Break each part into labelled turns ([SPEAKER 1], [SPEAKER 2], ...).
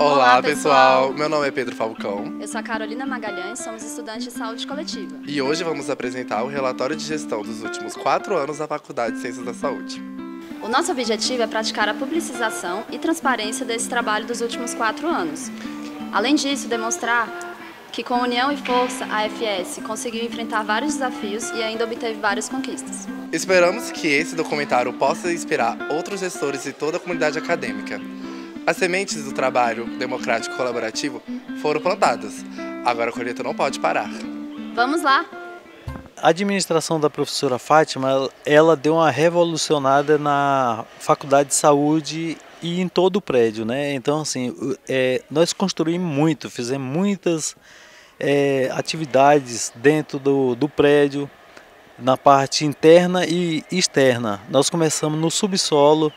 [SPEAKER 1] Olá, pessoal! Meu nome é Pedro Falcão
[SPEAKER 2] Eu sou a Carolina Magalhães, somos estudantes de saúde coletiva.
[SPEAKER 1] e hoje vamos apresentar o relatório de gestão dos últimos 4 anos da Faculdade de Ciências da Saúde.
[SPEAKER 2] O nosso objetivo é praticar a publicização e transparência desse trabalho dos últimos 4 anos. Além disso, demonstrar que com união e força a FS conseguiu enfrentar vários desafios e ainda obteve várias conquistas.
[SPEAKER 1] Esperamos que esse documentário possa inspirar outros gestores e toda a comunidade acadêmica. As sementes do trabalho democrático colaborativo foram plantadas, agora a colheita não pode parar.
[SPEAKER 2] Vamos lá!
[SPEAKER 3] A administração da professora Fátima, ela deu uma revolucionada na Faculdade de Saúde e em todo o prédio, né? Então, assim, nós construímos muito, fizemos muitas atividades dentro do prédio, na parte interna e externa. Nós começamos no subsolo,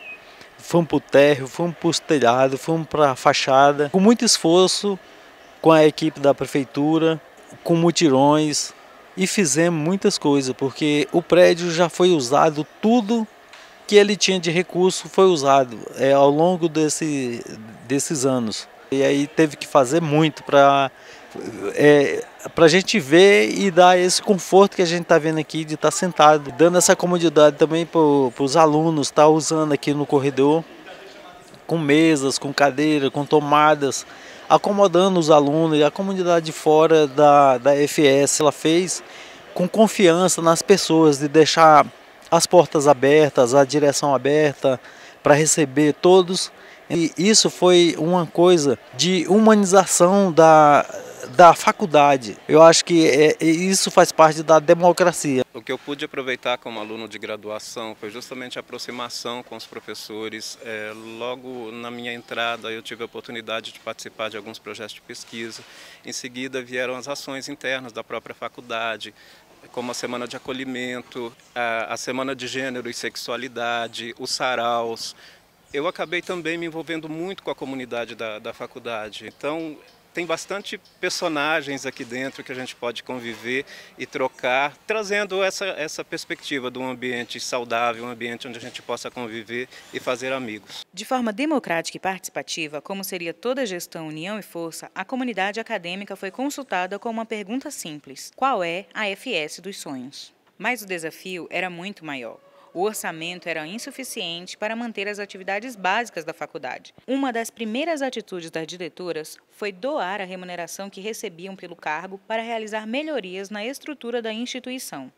[SPEAKER 3] fomos para o térreo, fomos para o telhado, fomos para a fachada, com muito esforço, com a equipe da prefeitura, com mutirões, e fizemos muitas coisas, porque o prédio já foi usado, tudo que ele tinha de recurso foi usado ao longo desses anos. E aí teve que fazer muito para a gente ver e dar esse conforto que a gente está vendo aqui de estar sentado, dando essa comodidade também para os alunos estar usando aqui no corredor, com mesas, com cadeira, com tomadas, acomodando os alunos. E a comunidade de fora da FS, ela fez com confiança nas pessoas, de deixar as portas abertas, a direção aberta para receber todos. E isso foi uma coisa de humanização da faculdade. Eu acho que isso faz parte da democracia.
[SPEAKER 4] O que eu pude aproveitar como aluno de graduação foi justamente a aproximação com os professores. Logo na minha entrada eu tive a oportunidade de participar de alguns projetos de pesquisa. Em seguida vieram as ações internas da própria faculdade, como a Semana de Acolhimento, a Semana de Gênero e Sexualidade, os saraus. Eu acabei também me envolvendo muito com a comunidade da faculdade. Então, tem bastante personagens aqui dentro que a gente pode conviver e trocar, trazendo essa perspectiva de um ambiente saudável, um ambiente onde a gente possa conviver e fazer amigos.
[SPEAKER 5] De forma democrática e participativa, como seria toda a gestão União e Força, a comunidade acadêmica foi consultada com uma pergunta simples: qual é a FS dos sonhos? Mas o desafio era muito maior. O orçamento era insuficiente para manter as atividades básicas da faculdade. Uma das primeiras atitudes das diretoras foi doar a remuneração que recebiam pelo cargo para realizar melhorias na estrutura da instituição.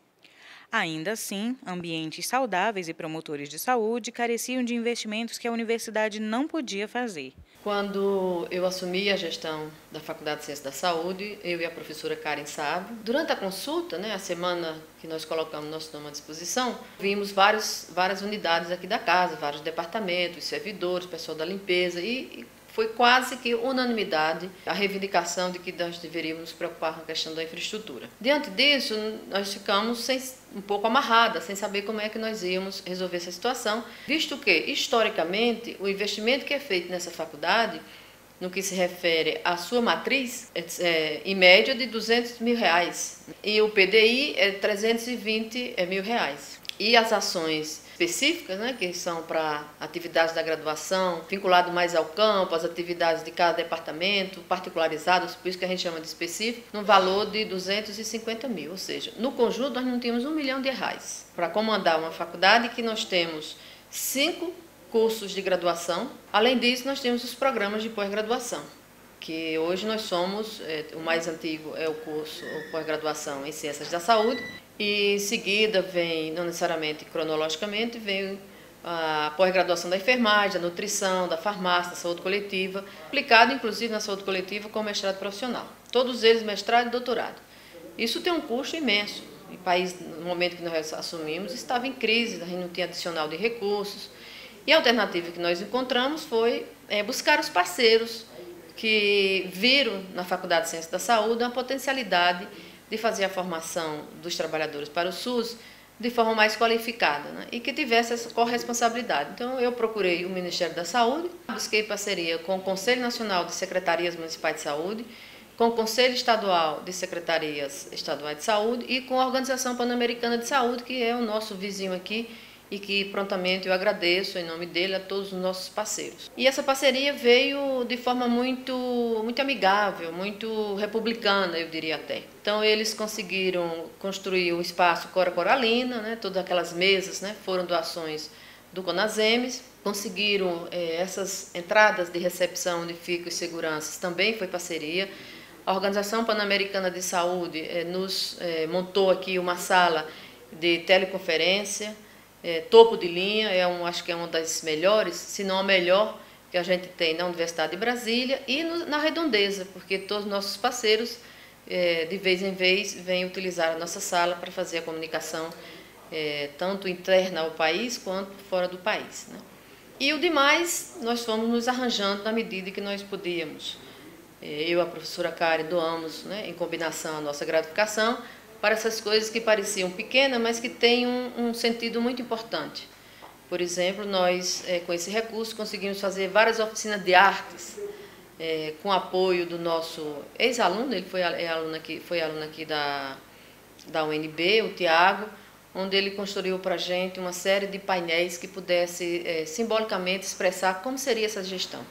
[SPEAKER 5] Ainda assim, ambientes saudáveis e promotores de saúde careciam de investimentos que a universidade não podia fazer.
[SPEAKER 6] Quando eu assumi a gestão da Faculdade de Ciências da Saúde, eu e a professora Karen Sábio, durante a consulta, a semana que nós colocamos nosso nome à disposição, vimos várias unidades aqui da casa, vários departamentos, servidores, pessoal da limpeza, e foi quase que unanimidade a reivindicação de que nós deveríamos nos preocupar com a questão da infraestrutura. Diante disso, nós ficamos um pouco amarradas, sem saber como é que nós íamos resolver essa situação, visto que, historicamente, o investimento que é feito nessa faculdade, no que se refere à sua matriz, em média de R$200 mil, e o PDI é R$320 mil. E as ações específicas, que são para atividades da graduação, vinculado mais ao campo, as atividades de cada departamento, particularizadas, por isso que a gente chama de específico, no valor de R$250 mil. Ou seja, no conjunto nós não tínhamos R$1 milhão para comandar uma faculdade que nós temos 5 cursos de graduação. Além disso, nós temos os programas de pós-graduação, que hoje nós somos, o mais antigo é o curso pós-graduação em Ciências da Saúde, e em seguida vem, não necessariamente cronologicamente, vem a pós-graduação da enfermagem, da nutrição, da farmácia, da saúde coletiva, aplicado inclusive na saúde coletiva com mestrado profissional. Todos eles mestrado e doutorado. Isso tem um custo imenso. O país, no momento que nós assumimos, estava em crise, a gente não tinha adicional de recursos. E a alternativa que nós encontramos foi buscar os parceiros que viram na Faculdade de Ciências da Saúde uma potencialidade de fazer a formação dos trabalhadores para o SUS de forma mais qualificada, e que tivesse essa corresponsabilidade. Então, eu procurei o Ministério da Saúde, busquei parceria com o Conselho Nacional de Secretarias Municipais de Saúde, com o Conselho Estadual de Secretarias Estaduais de Saúde e com a Organização Pan-Americana de Saúde, que é o nosso vizinho aqui e que prontamente eu agradeço em nome dele a todos os nossos parceiros. E essa parceria veio de forma muito amigável, muito republicana, eu diria até. Então eles conseguiram construir o espaço Cora Coralina, né, todas aquelas mesas, né, foram doações do Conasems, conseguiram essas entradas de recepção onde ficam os seguranças, também foi parceria. A Organização Pan-Americana de Saúde nos montou aqui uma sala de teleconferência, topo de linha, acho que é uma das melhores, se não a melhor que a gente tem na Universidade de Brasília e na Redondeza, porque todos os nossos parceiros, de vez em vez, vêm utilizar a nossa sala para fazer a comunicação tanto interna ao país quanto fora do país, né? E o demais, nós fomos nos arranjando na medida que nós podíamos. Eu e a professora Karen doamos, né, em combinação a nossa gratificação para essas coisas que pareciam pequenas, mas que têm um sentido muito importante. Por exemplo, nós, com esse recurso, conseguimos fazer várias oficinas de artes, com apoio do nosso ex-aluno, ele foi aluno aqui da UNB, o Tiago, onde ele construiu para a gente uma série de painéis que pudesse simbolicamente expressar como seria essa gestão.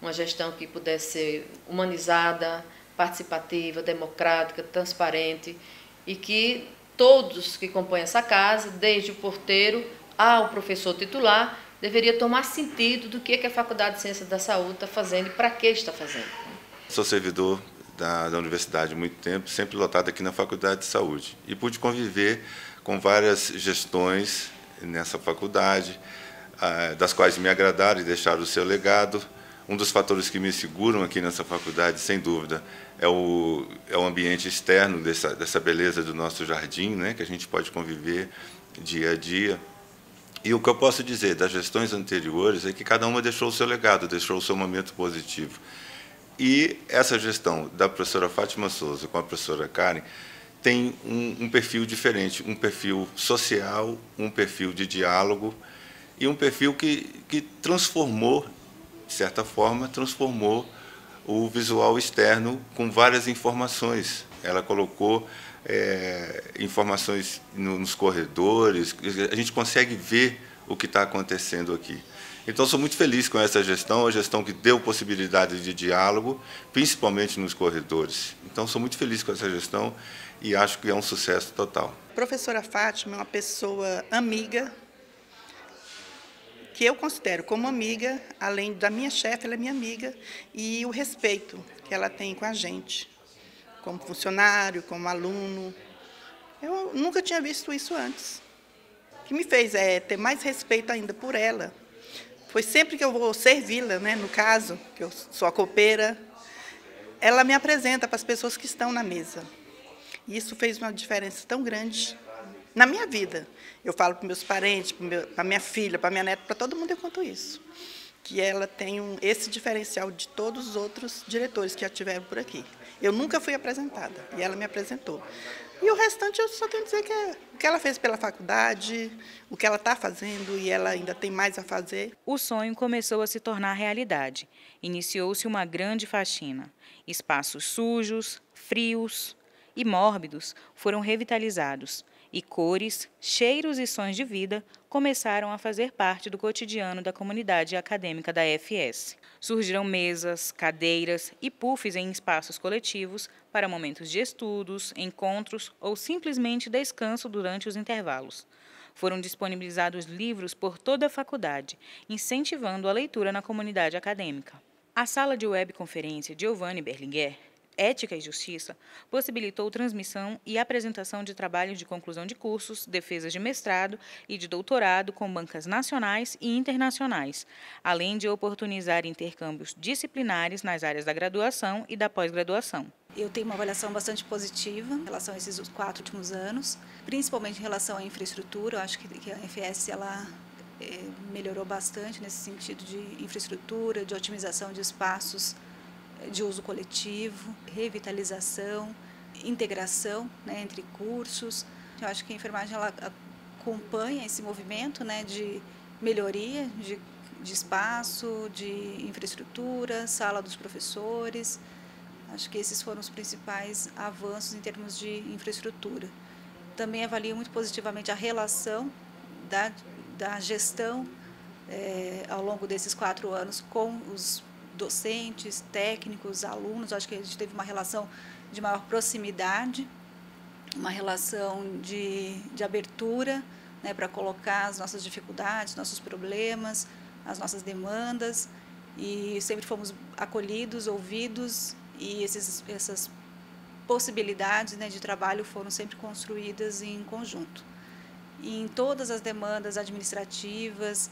[SPEAKER 6] Uma gestão que pudesse ser humanizada, participativa, democrática, transparente, e que todos que compõem essa casa, desde o porteiro ao professor titular, deveria tomar sentido do que a Faculdade de Ciências da Saúde está fazendo e para que está fazendo.
[SPEAKER 7] Sou servidor da universidade há muito tempo, sempre lotado aqui na Faculdade de Saúde, e pude conviver com várias gestões nessa faculdade, das quais me agradaram e deixaram o seu legado. Um dos fatores que me seguram aqui nessa faculdade, sem dúvida, é o ambiente externo dessa beleza do nosso jardim, né, que a gente pode conviver dia a dia. E o que eu posso dizer das gestões anteriores é que cada uma deixou o seu legado, deixou o seu momento positivo. E essa gestão da professora Fátima Souza com a professora Karen tem um perfil diferente, um perfil social, um perfil de diálogo e um perfil que transformou, de certa forma, transformou o visual externo com várias informações. Ela colocou informações nos corredores, a gente consegue ver o que está acontecendo aqui. Então, sou muito feliz com essa gestão, a gestão que deu possibilidade de diálogo, principalmente nos corredores. Então, sou muito feliz com essa gestão e acho que é um sucesso total.
[SPEAKER 8] A professora Fátima é uma pessoa amiga, que eu considero como amiga, além da minha chefe, ela é minha amiga, e o respeito que ela tem com a gente, como funcionário, como aluno. Eu nunca tinha visto isso antes. O que me fez ter mais respeito ainda por ela. Foi sempre que eu vou servi-la, né, no caso, que eu sou a copeira, ela me apresenta para as pessoas que estão na mesa. E isso fez uma diferença tão grande na minha vida. Eu falo para meus parentes, para minha filha, para minha neta, para todo mundo eu conto isso. Que ela tem esse diferencial de todos os outros diretores que já tiveram por aqui. Eu nunca fui apresentada, e ela me apresentou. E o restante eu só tenho a dizer que o que ela fez pela faculdade, o que ela está fazendo, e ela ainda tem mais a fazer.
[SPEAKER 5] O sonho começou a se tornar realidade. Iniciou-se uma grande faxina. Espaços sujos, frios e mórbidos foram revitalizados. E cores, cheiros e sons de vida começaram a fazer parte do cotidiano da comunidade acadêmica da FS. Surgiram mesas, cadeiras e puffs em espaços coletivos para momentos de estudos, encontros ou simplesmente descanso durante os intervalos. Foram disponibilizados livros por toda a faculdade, incentivando a leitura na comunidade acadêmica. A sala de webconferência Giovanni Berlinguer, Ética e Justiça, possibilitou transmissão e apresentação de trabalhos de conclusão de cursos, defesas de mestrado e de doutorado com bancas nacionais e internacionais, além de oportunizar intercâmbios disciplinares nas áreas da graduação e da pós-graduação.
[SPEAKER 9] Eu tenho uma avaliação bastante positiva em relação a esses 4 últimos anos, principalmente em relação à infraestrutura. Eu acho que a FS melhorou bastante nesse sentido de infraestrutura, de otimização de espaços de uso coletivo, revitalização, integração, né, entre cursos. Eu acho que a enfermagem ela acompanha esse movimento, né, de melhoria de espaço, de infraestrutura, sala dos professores. Acho que esses foram os principais avanços em termos de infraestrutura. Também avalio muito positivamente a relação da gestão ao longo desses 4 anos com os docentes, técnicos, alunos. Acho que a gente teve uma relação de maior proximidade, uma relação de abertura, né, para colocar as nossas dificuldades, nossos problemas, as nossas demandas, e sempre fomos acolhidos, ouvidos, e essas possibilidades, né, de trabalho foram sempre construídas em conjunto. E em todas as demandas administrativas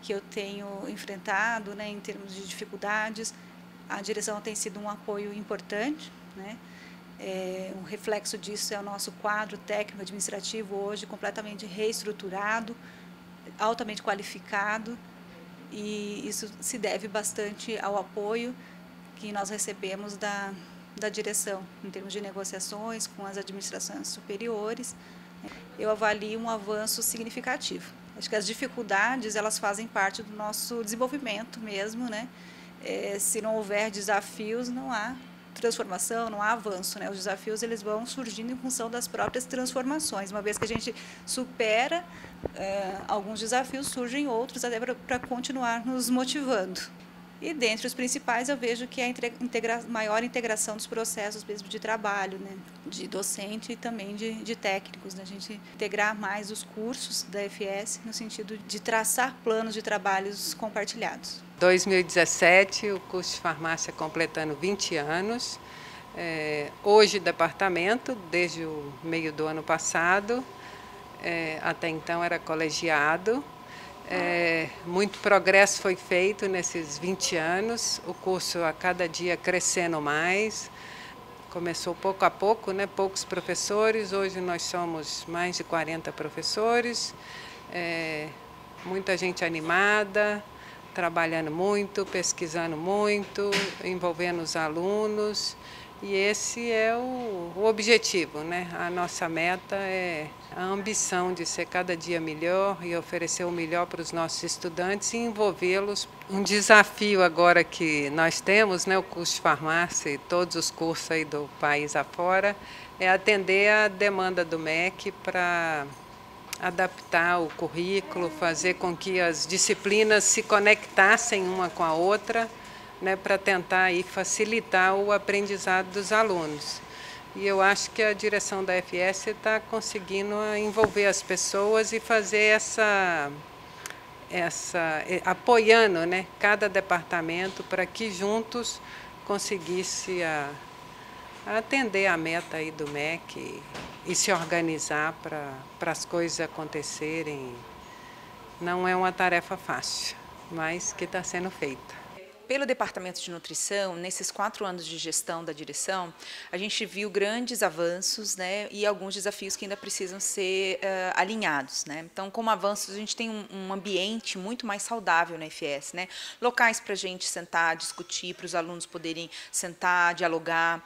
[SPEAKER 9] que eu tenho enfrentado, né, em termos de dificuldades, a direção tem sido um apoio importante, né? Um reflexo disso é o nosso quadro técnico administrativo hoje completamente reestruturado, altamente qualificado, e isso se deve bastante ao apoio que nós recebemos da direção em termos de negociações com as administrações superiores. Eu avalio um avanço significativo. Acho que as dificuldades, elas fazem parte do nosso desenvolvimento mesmo, né? Se não houver desafios, não há transformação, não há avanço, né? Os desafios, eles vão surgindo em função das próprias transformações. Uma vez que a gente supera alguns desafios, surgem outros até para continuar nos motivando. E dentre os principais eu vejo que é a maior integração dos processos mesmo de trabalho, né? De docente e também de técnicos, né? A gente integrar mais os cursos da FS no sentido de traçar planos de trabalhos compartilhados.
[SPEAKER 10] 2017, o curso de farmácia completando 20 anos. Hoje, departamento, desde o meio do ano passado, até então era colegiado. Muito progresso foi feito nesses 20 anos, o curso a cada dia crescendo mais. Começou pouco a pouco, né? Poucos professores, hoje nós somos mais de 40 professores, muita gente animada, trabalhando muito, pesquisando muito, envolvendo os alunos, e esse é o objetivo, né? A nossa meta é a ambição de ser cada dia melhor e oferecer o melhor para os nossos estudantes e envolvê-los. Um desafio agora que nós temos, né, o curso de farmácia e todos os cursos aí do país afora, é atender a demanda do MEC para adaptar o currículo, fazer com que as disciplinas se conectassem uma com a outra, né, para tentar aí facilitar o aprendizado dos alunos. E eu acho que a direção da FS está conseguindo envolver as pessoas e fazer apoiando, né, cada departamento para que juntos conseguisse atender a meta aí do MEC e se organizar para as coisas acontecerem. Não é uma tarefa fácil, mas que está sendo feita.
[SPEAKER 5] Pelo Departamento de Nutrição, nesses 4 anos de gestão da direção, a gente viu grandes avanços, né, e alguns desafios que ainda precisam ser alinhados, né? Então, como avanços, a gente tem um ambiente muito mais saudável na FS, né? Locais para a gente sentar, discutir, para os alunos poderem sentar, dialogar.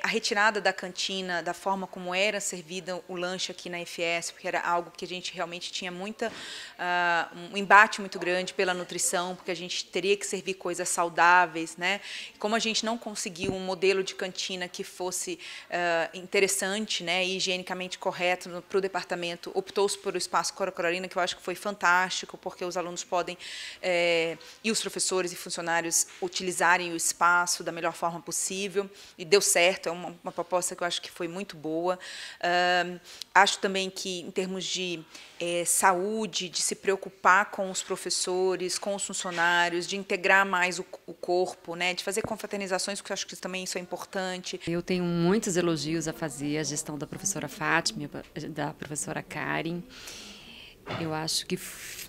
[SPEAKER 5] A retirada da cantina, da forma como era servido o lanche aqui na FS, porque era algo que a gente realmente tinha um embate muito grande pela nutrição, porque a gente teria que servir coisas saudáveis, né? Como a gente não conseguiu um modelo de cantina que fosse interessante, né, e higienicamente correto para o departamento, optou-se por o espaço Cora Coralina, que eu acho que foi fantástico, porque os alunos podem, e os professores e funcionários, utilizarem o espaço da melhor forma possível, e deu certo, é uma proposta que eu acho que foi muito boa. Acho também que, em termos de saúde, de se preocupar com os professores, com os funcionários, de integrar mais o corpo, né, de fazer confraternizações, porque eu acho que também isso é importante.
[SPEAKER 11] Eu tenho muitos elogios a fazer à gestão da professora Fátima, da professora Karen. Eu acho que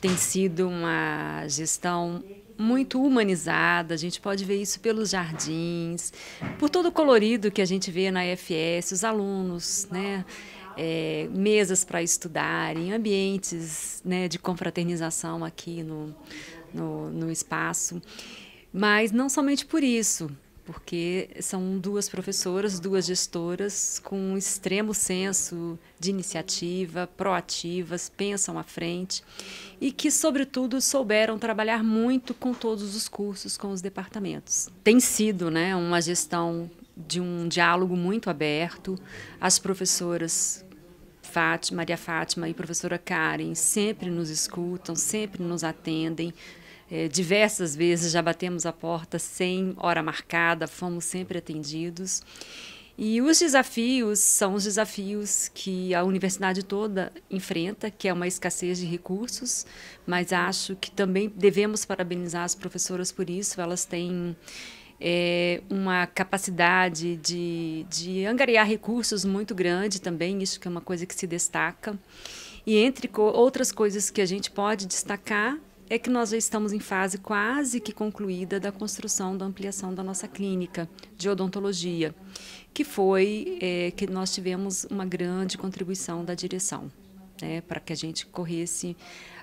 [SPEAKER 11] tem sido uma gestão muito humanizada, a gente pode ver isso pelos jardins, por todo o colorido que a gente vê na IFS, os alunos, né? Mesas para estudarem, ambientes, né, de confraternização aqui no espaço. Mas não somente por isso, porque são 2 professoras, 2 gestoras com um extremo senso de iniciativa, proativas, pensam à frente e que, sobretudo, souberam trabalhar muito com todos os cursos, com os departamentos. Tem sido, né, uma gestão de um diálogo muito aberto. As professoras Maria Fátima e professora Karen sempre nos escutam, sempre nos atendem. Diversas vezes já batemos a porta sem hora marcada, fomos sempre atendidos. E os desafios são os desafios que a universidade toda enfrenta, que é uma escassez de recursos, mas acho que também devemos parabenizar as professoras por isso. Elas têm uma capacidade de angariar recursos muito grande também, isso que é uma coisa que se destaca. E entre outras coisas que a gente pode destacar, é que nós já estamos em fase quase que concluída da construção da ampliação da nossa clínica de odontologia, que foi que nós tivemos uma grande contribuição da direção, né, para que a gente corresse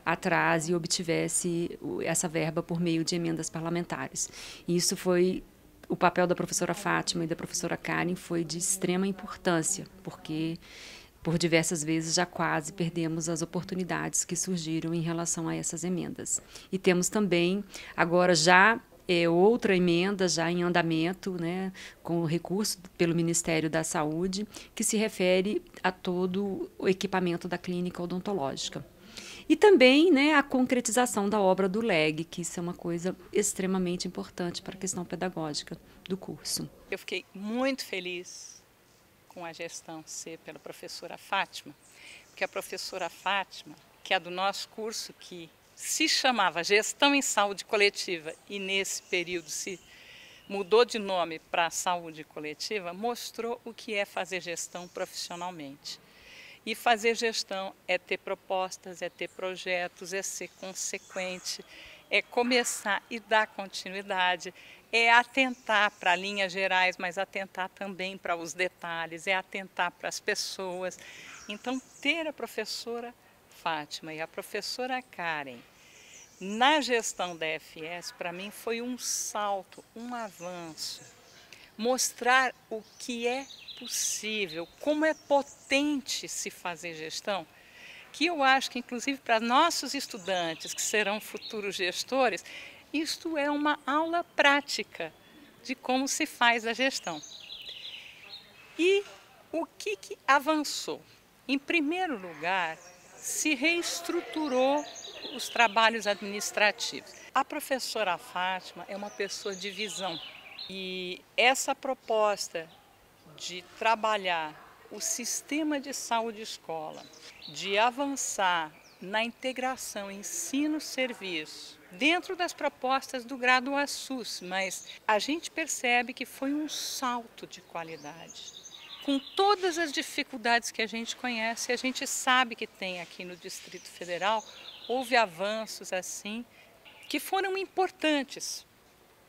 [SPEAKER 11] atrás e obtivesse essa verba por meio de emendas parlamentares. E isso foi o papel da professora Fátima e da professora Karen foi de extrema importância, porque por diversas vezes já quase perdemos as oportunidades que surgiram em relação a essas emendas. E temos também, agora já outra emenda já em andamento, né, com recurso pelo Ministério da Saúde, que se refere a todo o equipamento da clínica odontológica. E também, né, a concretização da obra do LEG, que isso é uma coisa extremamente importante para a questão pedagógica do curso.
[SPEAKER 12] Eu fiquei muito feliz com a gestão ser pela professora Fátima, porque a professora Fátima, que é do nosso curso, que se chamava Gestão em Saúde Coletiva e nesse período se mudou de nome para Saúde Coletiva, mostrou o que é fazer gestão profissionalmente. E fazer gestão é ter propostas, é ter projetos, é ser consequente, é começar e dar continuidade, é atentar para linhas gerais, mas atentar também para os detalhes, é atentar para as pessoas. Então, ter a professora Fátima e a professora Karen na gestão da FS, para mim, foi um salto, um avanço. Mostrar o que é possível, como é potente se fazer gestão, que eu acho que, inclusive, para nossos estudantes, que serão futuros gestores, isto é uma aula prática de como se faz a gestão. E o que avançou? Em primeiro lugar, se reestruturou os trabalhos administrativos. A professora Fátima é uma pessoa de visão e essa proposta de trabalhar o sistema de saúde-escola, de avançar na integração ensino-serviço, dentro das propostas do Graduasus, mas a gente percebe que foi um salto de qualidade. Com todas as dificuldades que a gente conhece, a gente sabe que tem aqui no Distrito Federal, houve avanços assim que foram importantes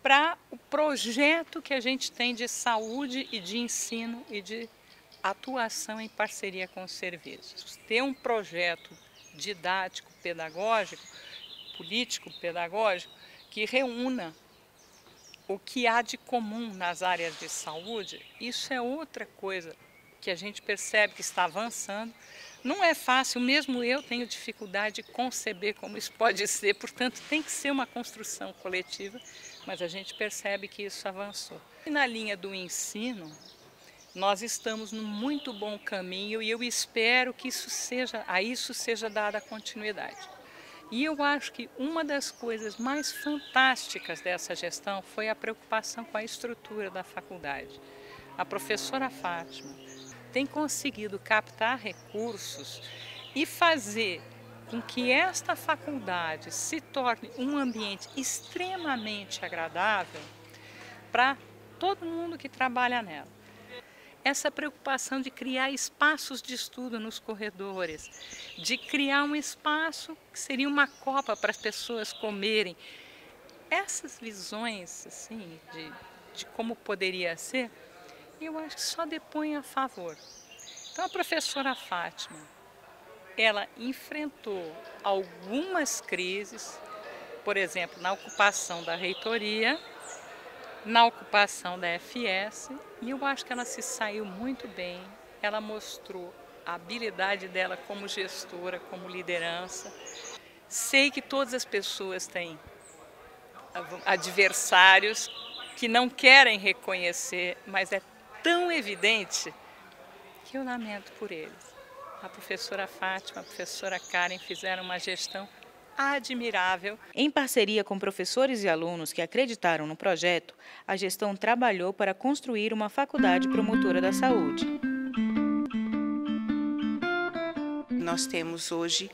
[SPEAKER 12] para o projeto que a gente tem de saúde e de ensino e de atuação em parceria com os serviços. Ter um projeto didático-pedagógico, político-pedagógico, que reúna o que há de comum nas áreas de saúde, isso é outra coisa que a gente percebe que está avançando. Não é fácil, mesmo eu tenho dificuldade de conceber como isso pode ser, portanto tem que ser uma construção coletiva, mas a gente percebe que isso avançou. E na linha do ensino, nós estamos num muito bom caminho e eu espero que a isso seja dada continuidade. E eu acho que uma das coisas mais fantásticas dessa gestão foi a preocupação com a estrutura da faculdade. A professora Fátima tem conseguido captar recursos e fazer com que esta faculdade se torne um ambiente extremamente agradável para todo mundo que trabalha nela. Essa preocupação de criar espaços de estudo nos corredores, de criar um espaço que seria uma copa para as pessoas comerem. Essas visões assim, de como poderia ser, eu acho que só depõem a favor. Então a professora Fátima, ela enfrentou algumas crises, por exemplo, na ocupação da reitoria, na ocupação da FS, e eu acho que ela se saiu muito bem, ela mostrou a habilidade dela como gestora, como liderança. Sei que todas as pessoas têm adversários que não querem reconhecer, mas é tão evidente que eu lamento por eles. a professora Fátima, a professora Karen fizeram uma gestão admirável.
[SPEAKER 5] Em parceria com professores e alunos que acreditaram no projeto, a gestão trabalhou para construir uma faculdade promotora da saúde.
[SPEAKER 8] Nós temos hoje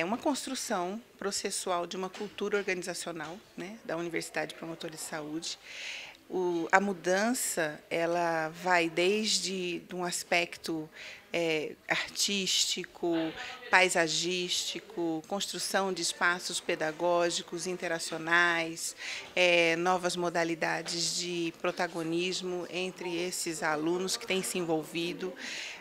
[SPEAKER 8] uma construção processual de uma cultura organizacional, né, da Universidade Promotora de Saúde. A mudança ela vai desde um aspecto artístico, paisagístico, construção de espaços pedagógicos, interacionais, novas modalidades de protagonismo entre esses alunos que têm se envolvido,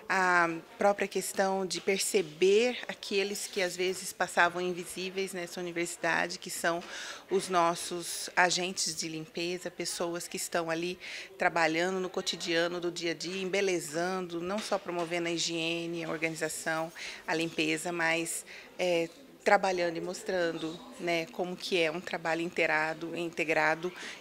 [SPEAKER 8] a própria questão de perceber aqueles que às vezes passavam invisíveis nessa universidade, que são os nossos agentes de limpeza, pessoas que estão ali trabalhando no cotidiano do dia a dia, embelezando, não só promovendo a higiene, a organização, a limpeza, mas trabalhando e mostrando, né, como que é um trabalho integrado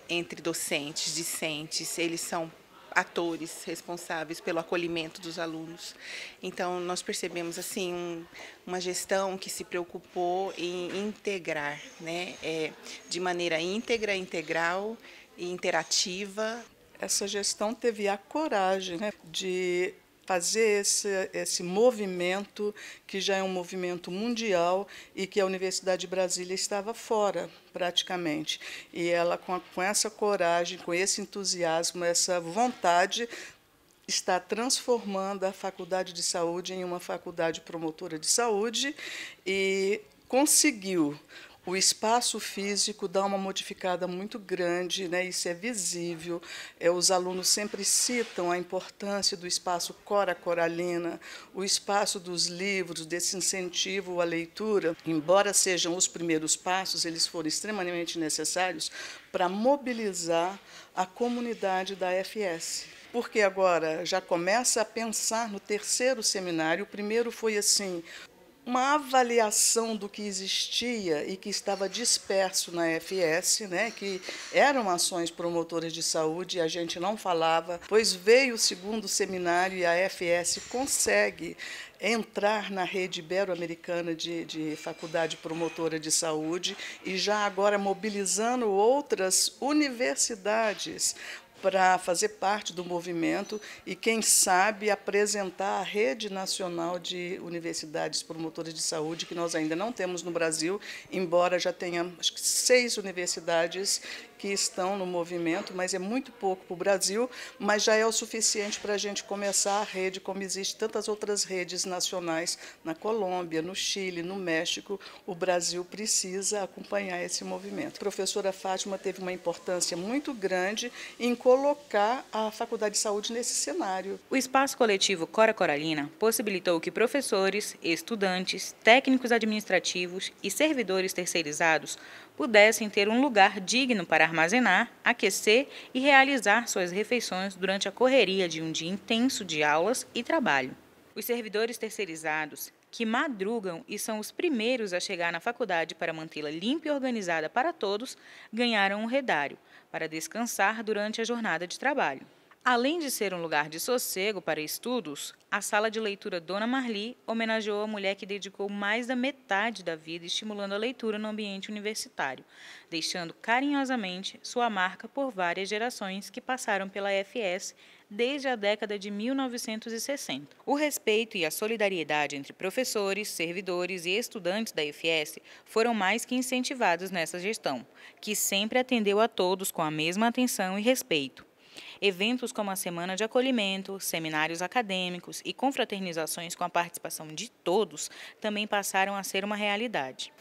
[SPEAKER 8] entre docentes, discentes. Eles são atores responsáveis pelo acolhimento dos alunos. Então, nós percebemos assim uma gestão que se preocupou em integrar, né, de maneira íntegra, integral e interativa.
[SPEAKER 13] Essa gestão teve a coragem, né, de fazer esse movimento, que já é um movimento mundial e que a Universidade de Brasília estava fora, praticamente. E ela, com essa coragem, com esse entusiasmo, essa vontade, está transformando a Faculdade de Saúde em uma faculdade promotora de saúde e conseguiu o espaço físico dá uma modificada muito grande, né? Isso é visível. Os alunos sempre citam a importância do espaço Cora Coralina, o espaço dos livros, desse incentivo à leitura. Embora sejam os primeiros passos, eles foram extremamente necessários para mobilizar a comunidade da FS. Porque agora já começa a pensar no terceiro seminário. O primeiro foi assim, uma avaliação do que existia e que estava disperso na FS, né, que eram ações promotoras de saúde e a gente não falava, pois veio o segundo seminário e a FS consegue entrar na rede ibero-americana de faculdade promotora de saúde e já agora mobilizando outras universidades para fazer parte do movimento e, quem sabe, apresentar a rede nacional de universidades promotoras de saúde, que nós ainda não temos no Brasil, embora já tenha, acho que 6 universidades que estão no movimento, mas é muito pouco para o Brasil, mas já é o suficiente para a gente começar a rede, como existem tantas outras redes nacionais na Colômbia, no Chile, no México. O Brasil precisa acompanhar esse movimento. A professora Fátima teve uma importância muito grande em colocar a Faculdade de Saúde nesse cenário.
[SPEAKER 5] O espaço coletivo Cora Coralina possibilitou que professores, estudantes, técnicos administrativos e servidores terceirizados pudessem ter um lugar digno para armazenar, aquecer e realizar suas refeições durante a correria de um dia intenso de aulas e trabalho. Os servidores terceirizados, que madrugam e são os primeiros a chegar na faculdade para mantê-la limpa e organizada para todos, ganharam um redário para descansar durante a jornada de trabalho. Além de ser um lugar de sossego para estudos, a sala de leitura Dona Marli homenageou a mulher que dedicou mais da metade da vida estimulando a leitura no ambiente universitário, deixando carinhosamente sua marca por várias gerações que passaram pela FS desde a década de 1960. O respeito e a solidariedade entre professores, servidores e estudantes da FS foram mais que incentivados nessa gestão, que sempre atendeu a todos com a mesma atenção e respeito. Eventos como a Semana de Acolhimento, seminários acadêmicos e confraternizações com a participação de todos também passaram a ser uma realidade.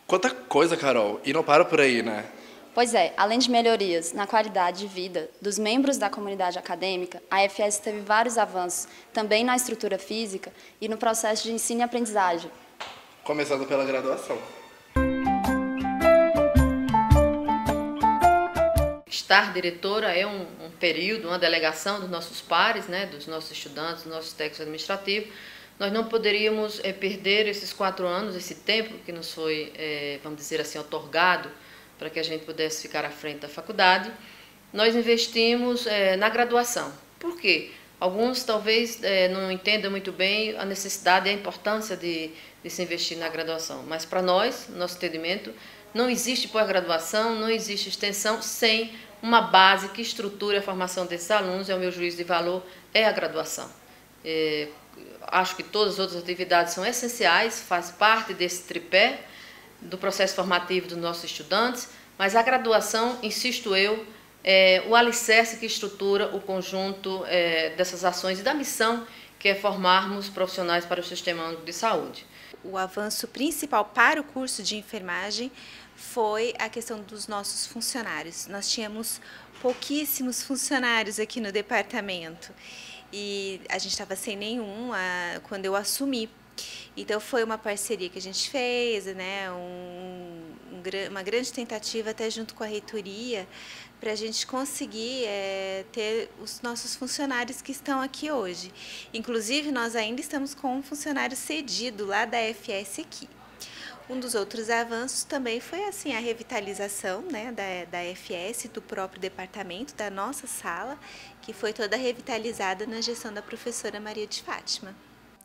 [SPEAKER 1] Quanta coisa, Carol! E não para por aí, né?
[SPEAKER 2] Pois é, além de melhorias na qualidade de vida dos membros da comunidade acadêmica, a FS teve vários avanços, também na estrutura física e no processo de ensino e aprendizagem.
[SPEAKER 1] Começando pela graduação.
[SPEAKER 6] Estar diretora é um período, uma delegação dos nossos pares, né, dos nossos estudantes, dos nossos técnicos administrativos. Nós não poderíamos perder esses 4 anos, esse tempo que nos foi, vamos dizer assim, otorgado para que a gente pudesse ficar à frente da faculdade. Nós investimos na graduação. Por quê? Alguns talvez não entendam muito bem a necessidade e a importância de se investir na graduação, mas para nós, no nosso entendimento, não existe pós-graduação, não existe extensão sem uma base que estruture a formação desses alunos, é o meu juízo de valor, é a graduação. Acho que todas as outras atividades são essenciais, faz parte desse tripé do processo formativo dos nossos estudantes, mas a graduação, insisto eu, é o alicerce que estrutura o conjunto dessas ações e da missão que é formarmos profissionais para o Sistema Único de Saúde.
[SPEAKER 14] O avanço principal para o curso de enfermagem foi a questão dos nossos funcionários. Nós tínhamos pouquíssimos funcionários aqui no departamento e a gente estava sem nenhum quando eu assumi. Então foi uma parceria que a gente fez, né, uma grande tentativa até junto com a reitoria para a gente conseguir ter os nossos funcionários que estão aqui hoje. Inclusive nós ainda estamos com um funcionário cedido lá da FS aqui. Um dos outros avanços também foi assim a revitalização, né, da FS, do próprio departamento, da nossa sala, que foi toda revitalizada na gestão da professora Maria de Fátima.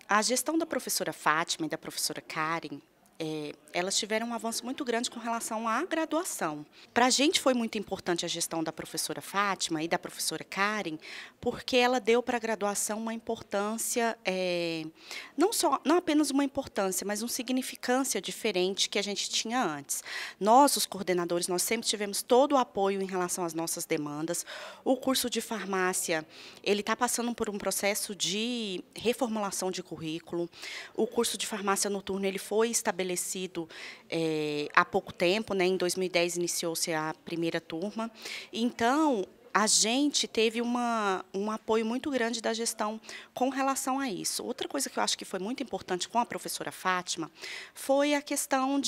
[SPEAKER 15] A gestão da professora Fátima e da professora Karen, elas tiveram um avanço muito grande com relação à graduação. Para a gente foi muito importante a gestão da professora Fátima e da professora Karen, porque ela deu para a graduação uma importância, não apenas uma importância, mas uma significância diferente que a gente tinha antes. Nós, os coordenadores, nós sempre tivemos todo o apoio em relação às nossas demandas. O curso de farmácia, ele está passando por um processo de reformulação de currículo. O curso de farmácia noturna, ele foi estabelecido há pouco tempo, né? Em 2010 iniciou-se a primeira turma. Então, a gente teve um apoio muito grande da gestão com relação a isso. Outra coisa que eu acho que foi muito importante com a professora Fátima foi a questão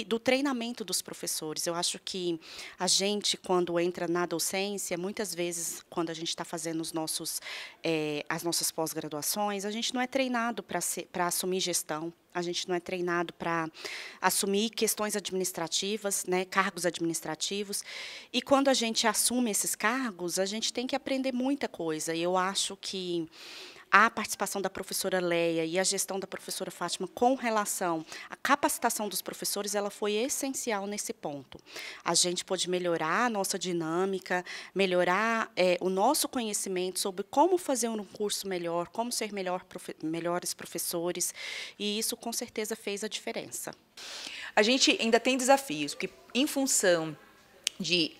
[SPEAKER 15] do treinamento dos professores. Eu acho que a gente, quando entra na docência, muitas vezes, quando a gente está fazendo as nossas pós-graduações, a gente não é treinado para assumir gestão. A gente não é treinado para assumir questões administrativas, né, cargos administrativos. E quando a gente assume esses cargos, a gente tem que aprender muita coisa. E eu acho que a participação da professora Leia e a gestão da professora Fátima com relação à capacitação dos professores, ela foi essencial nesse ponto. A gente pôde melhorar a nossa dinâmica, melhorar o nosso conhecimento sobre como fazer um curso melhor, como ser melhores professores, e isso com certeza fez a diferença.
[SPEAKER 16] A gente ainda tem desafios, porque em função de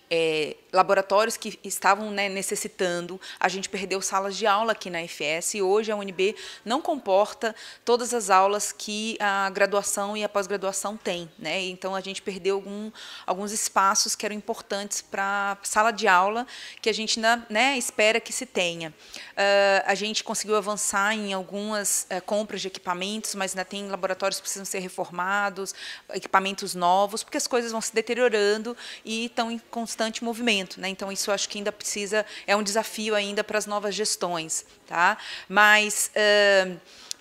[SPEAKER 16] laboratórios que estavam, né, necessitando, a gente perdeu salas de aula aqui na FS e hoje a UNB não comporta todas as aulas que a graduação e a pós-graduação têm, né? Então a gente perdeu alguns espaços que eram importantes para sala de aula que a gente ainda, né, espera que se tenha. A gente conseguiu avançar em algumas compras de equipamentos, mas ainda tem laboratórios que precisam ser reformados, equipamentos novos, porque as coisas vão se deteriorando e estão em constante movimento, né? Então isso acho que ainda é um desafio ainda para as novas gestões, tá? Mas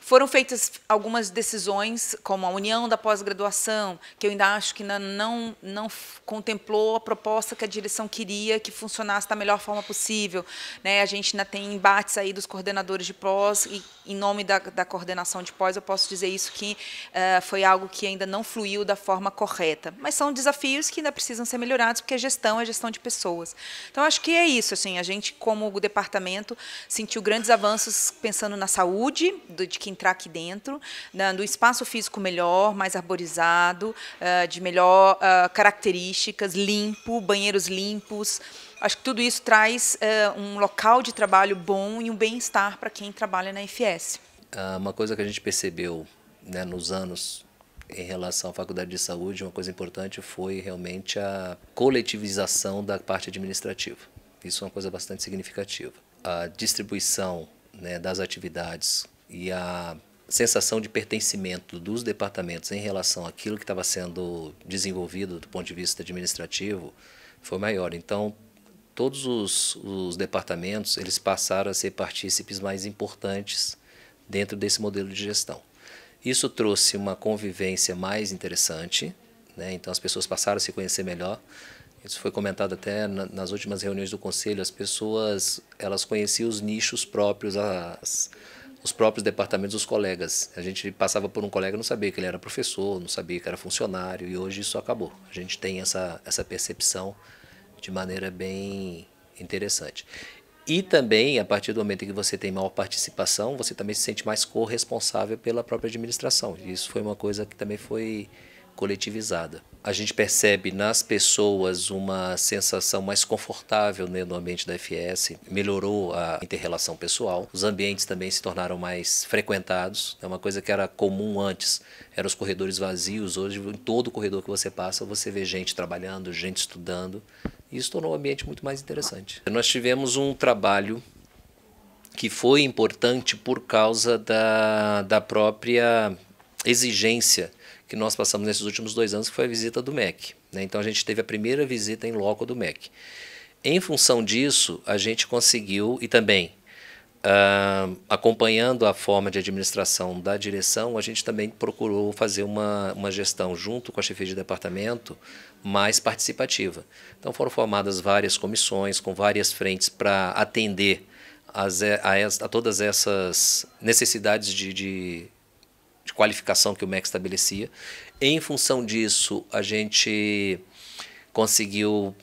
[SPEAKER 16] foram feitas algumas decisões, como a união da pós-graduação, que eu ainda acho que não contemplou a proposta que a direção queria que funcionasse da melhor forma possível, né? A gente ainda tem embates aí dos coordenadores de pós e, em nome da coordenação de pós, eu posso dizer isso que foi algo que ainda não fluiu da forma correta. Mas são desafios que ainda precisam ser melhorados, porque a gestão é gestão de pessoas. Então, acho que é isso. Assim, a gente, como o departamento, sentiu grandes avanços pensando na saúde de quem entrar aqui dentro, do espaço físico melhor, mais arborizado, de melhor características, limpo, banheiros limpos. Acho que tudo isso traz um local de trabalho bom e um bem-estar para quem trabalha na FS.
[SPEAKER 17] Uma coisa que a gente percebeu, né, nos anos em relação à Faculdade de Saúde, uma coisa importante foi realmente a coletivização da parte administrativa. Isso é uma coisa bastante significativa. A distribuição, né, das atividades e a sensação de pertencimento dos departamentos em relação àquilo que estava sendo desenvolvido do ponto de vista administrativo foi maior. Então, todos os departamentos eles passaram a ser partícipes mais importantes dentro desse modelo de gestão. Isso trouxe uma convivência mais interessante, né? Então as pessoas passaram a se conhecer melhor. Isso foi comentado até nas últimas reuniões do Conselho. As pessoas, elas conheciam os nichos próprios, os próprios departamentos dos colegas. A gente passava por um colega e não sabia que ele era professor, não sabia que era funcionário, e hoje isso acabou. A gente tem essa percepção de maneira bem interessante. E também, a partir do momento em que você tem maior participação, você também se sente mais corresponsável pela própria administração. E isso foi uma coisa que também foi coletivizada. A gente percebe nas pessoas uma sensação mais confortável, né, no ambiente da FS, melhorou a inter-relação pessoal, os ambientes também se tornaram mais frequentados, é uma coisa que era comum antes, eram os corredores vazios, hoje em todo corredor que você passa você vê gente trabalhando, gente estudando, e isso tornou o ambiente muito mais interessante. Nós tivemos um trabalho que foi importante por causa da própria exigência que nós passamos nesses últimos 2 anos, que foi a visita do MEC. Né? Então a gente teve a primeira visita em loco do MEC. Em função disso, a gente conseguiu, e também acompanhando a forma de administração da direção, a gente também procurou fazer uma gestão junto com a chefia de departamento mais participativa. Então foram formadas várias comissões com várias frentes para atender a todas essas necessidades de qualificação que o MEC estabelecia. Em função disso, a gente conseguiu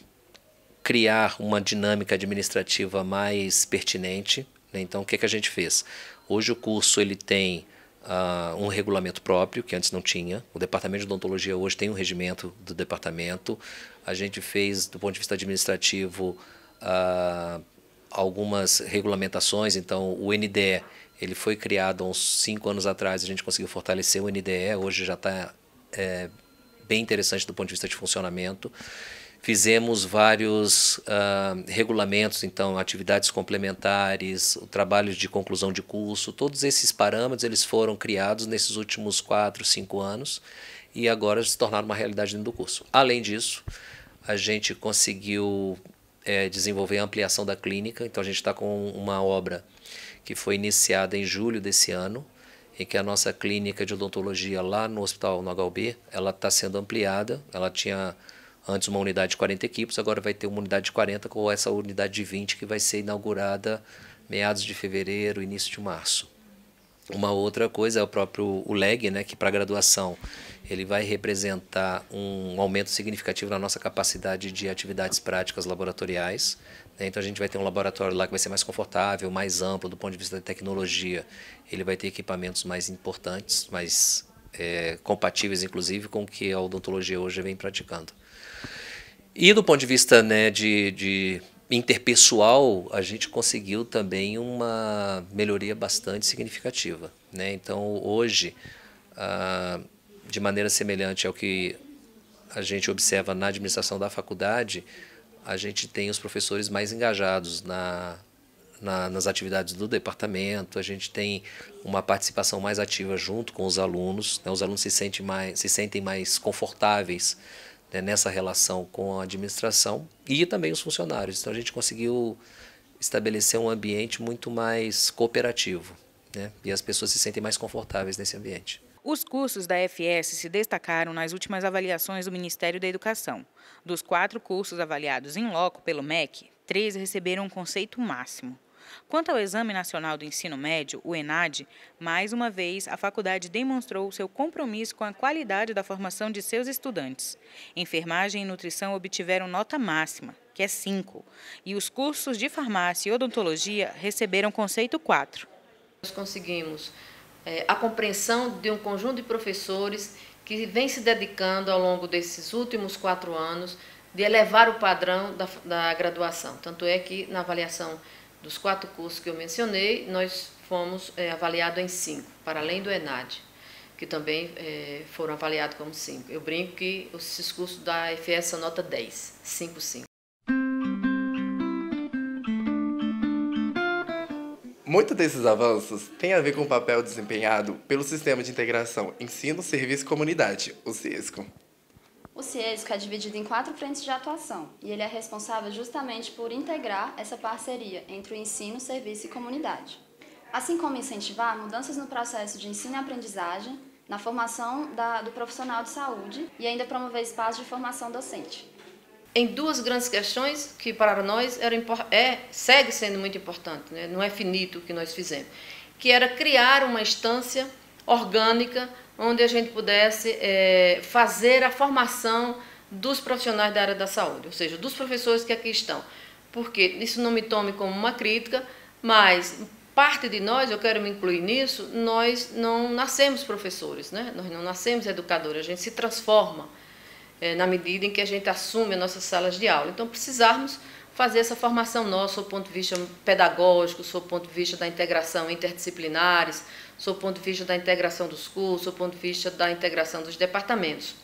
[SPEAKER 17] criar uma dinâmica administrativa mais pertinente. Né? Então, o que a gente fez? Hoje o curso ele tem um regulamento próprio, que antes não tinha. O departamento de odontologia hoje tem um regimento do departamento. A gente fez, do ponto de vista administrativo, algumas regulamentações. Então, o NDE ele foi criado há uns 5 anos atrás, a gente conseguiu fortalecer o NDE, hoje já está bem interessante do ponto de vista de funcionamento. Fizemos vários regulamentos, então, atividades complementares, o trabalho de conclusão de curso, todos esses parâmetros eles foram criados nesses últimos 4, 5 anos e agora se tornaram uma realidade dentro do curso. Além disso, a gente conseguiu desenvolver a ampliação da clínica, então a gente está com uma obra que foi iniciada em julho desse ano, em que a nossa clínica de odontologia lá no hospital, no HUB, ela está sendo ampliada. Ela tinha antes uma unidade de 40 equipes, agora vai ter uma unidade de 40 com essa unidade de 20 que vai ser inaugurada meados de fevereiro, início de março. Uma outra coisa é o próprio LEG, né, que para a graduação ele vai representar um aumento significativo na nossa capacidade de atividades práticas laboratoriais. Então a gente vai ter um laboratório lá que vai ser mais confortável, mais amplo do ponto de vista da tecnologia. Ele vai ter equipamentos mais importantes, mais compatíveis inclusive com o que a odontologia hoje vem praticando. E do ponto de vista, né, de interpessoal, a gente conseguiu também uma melhoria bastante significativa. Né? Então hoje, de maneira semelhante ao que a gente observa na administração da faculdade, a gente tem os professores mais engajados nas atividades do departamento, a gente tem uma participação mais ativa junto com os alunos, né? Os alunos se sentem mais confortáveis, né, nessa relação com a administração e também os funcionários. Então a gente conseguiu estabelecer um ambiente muito mais cooperativo, né? E as pessoas se sentem mais confortáveis nesse ambiente.
[SPEAKER 5] Os cursos da FS se destacaram nas últimas avaliações do Ministério da Educação. Dos 4 cursos avaliados em loco pelo MEC, 3 receberam um conceito máximo. Quanto ao Exame Nacional do Ensino Médio, o ENAD, mais uma vez a faculdade demonstrou seu compromisso com a qualidade da formação de seus estudantes. Enfermagem e nutrição obtiveram nota máxima, que é 5, e os cursos de farmácia e odontologia receberam conceito 4.
[SPEAKER 6] Nós conseguimos a compreensão de um conjunto de professores que vem se dedicando ao longo desses últimos 4 anos de elevar o padrão da graduação. Tanto é que na avaliação dos 4 cursos que eu mencionei, nós fomos avaliados em 5, para além do ENAD, que também foram avaliados como 5. Eu brinco que esses cursos da FS são nota 10, 5, 5.
[SPEAKER 1] Muitos desses avanços têm a ver com o papel desempenhado pelo Sistema de Integração Ensino, Serviço e Comunidade, o CIESCO.
[SPEAKER 2] O CIESCO é dividido em 4 frentes de atuação e ele é responsável justamente por integrar essa parceria entre o ensino, serviço e comunidade. Assim como incentivar mudanças no processo de ensino e aprendizagem, na formação do profissional de saúde e ainda promover espaços de formação docente.
[SPEAKER 6] em duas grandes questões que para nós segue sendo muito importante, né? Não é finito o que nós fizemos, que era criar uma instância orgânica onde a gente pudesse fazer a formação dos profissionais da área da saúde, ou seja, dos professores que aqui estão. Porque isso não me tome como uma crítica, mas parte de nós, eu quero me incluir nisso, nós não nascemos professores, né? Nós não nascemos educadores, a gente se transforma na medida em que a gente assume as nossas salas de aula. Então, precisarmos fazer essa formação nossa, do ponto de vista pedagógico, do ponto de vista da integração interdisciplinares, do ponto de vista da integração dos cursos, do ponto de vista da integração dos departamentos.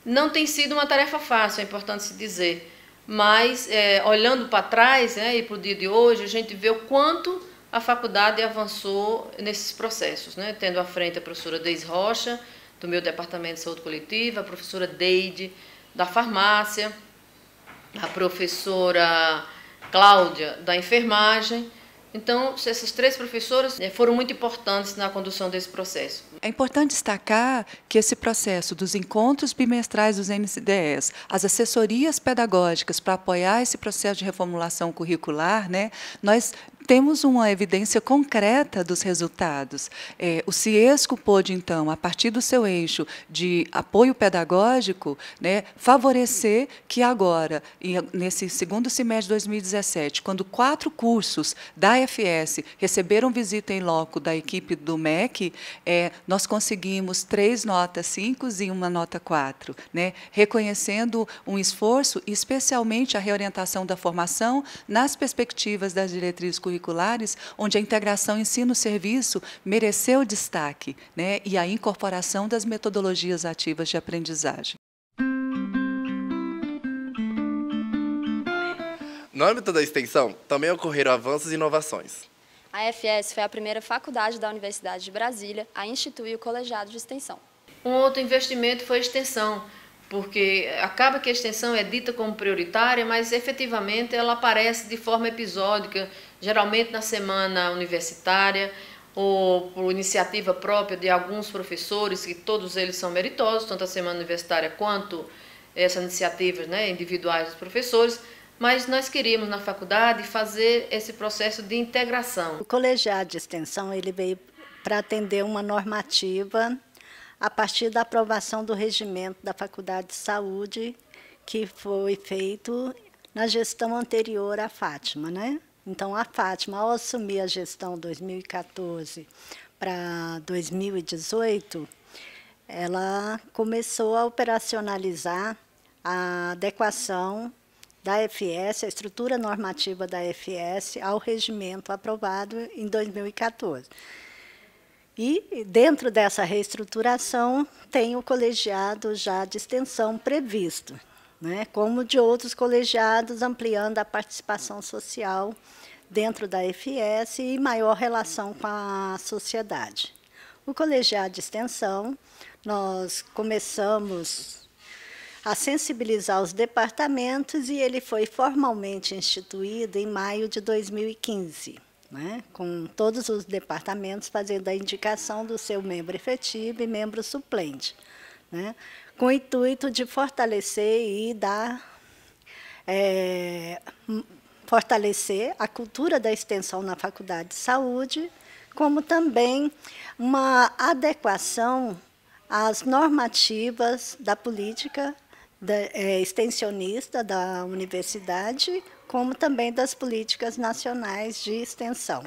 [SPEAKER 6] Não tem sido uma tarefa fácil, é importante se dizer, mas olhando para trás, né, e para o dia de hoje, a gente vê o quanto a faculdade avançou nesses processos, né, tendo à frente a professora Deise Rocha, do meu departamento de saúde coletiva, a professora Deide, da farmácia, a professora Cláudia, da enfermagem. Então, essas três professoras foram muito importantes na condução desse processo.
[SPEAKER 18] É importante destacar que esse processo dos encontros bimestrais dos NCDEs, as assessorias pedagógicas para apoiar esse processo de reformulação curricular, né, nós temos uma evidência concreta dos resultados. O CIESCO pôde, então, a partir do seu eixo de apoio pedagógico, né, favorecer que agora, nesse segundo semestre de 2017, quando 4 cursos da FS receberam visita em loco da equipe do MEC, nós conseguimos 3 notas 5 e 1 nota 4, né, reconhecendo um esforço, especialmente a reorientação da formação nas perspectivas das diretrizes curriculares, onde a integração ensino-serviço mereceu destaque, né, e a incorporação das metodologias ativas de aprendizagem.
[SPEAKER 1] No âmbito da extensão, também ocorreram avanços e inovações.
[SPEAKER 2] A FS foi a primeira faculdade da Universidade de Brasília a instituir o colegiado de extensão.
[SPEAKER 6] Um outro investimento foi a extensão, porque acaba que a extensão é dita como prioritária, mas efetivamente ela aparece de forma episódica, geralmente na semana universitária, ou por iniciativa própria de alguns professores, que todos eles são meritosos, tanto a semana universitária quanto essas iniciativas, né, individuais dos professores, mas nós queríamos na faculdade fazer esse processo de integração.
[SPEAKER 19] O colegiado de extensão ele veio para atender uma normativa a partir da aprovação do regimento da Faculdade de Saúde, que foi feito na gestão anterior à Fátima, né? Então, a Fátima, ao assumir a gestão 2014 para 2018, ela começou a operacionalizar a adequação da FS, a estrutura normativa da FS, ao regimento aprovado em 2014. E, dentro dessa reestruturação, tem o colegiado já de extensão previsto, né, como de outros colegiados, ampliando a participação social dentro da FS e maior relação com a sociedade. O colegiado de extensão, nós começamos a sensibilizar os departamentos e ele foi formalmente instituído em maio de 2015. Né, com todos os departamentos fazendo a indicação do seu membro efetivo e membro suplente, né, com o intuito de fortalecer e fortalecer a cultura da extensão na Faculdade de Saúde, como também uma adequação às normativas da política extensionista da universidade, como também das políticas nacionais de extensão.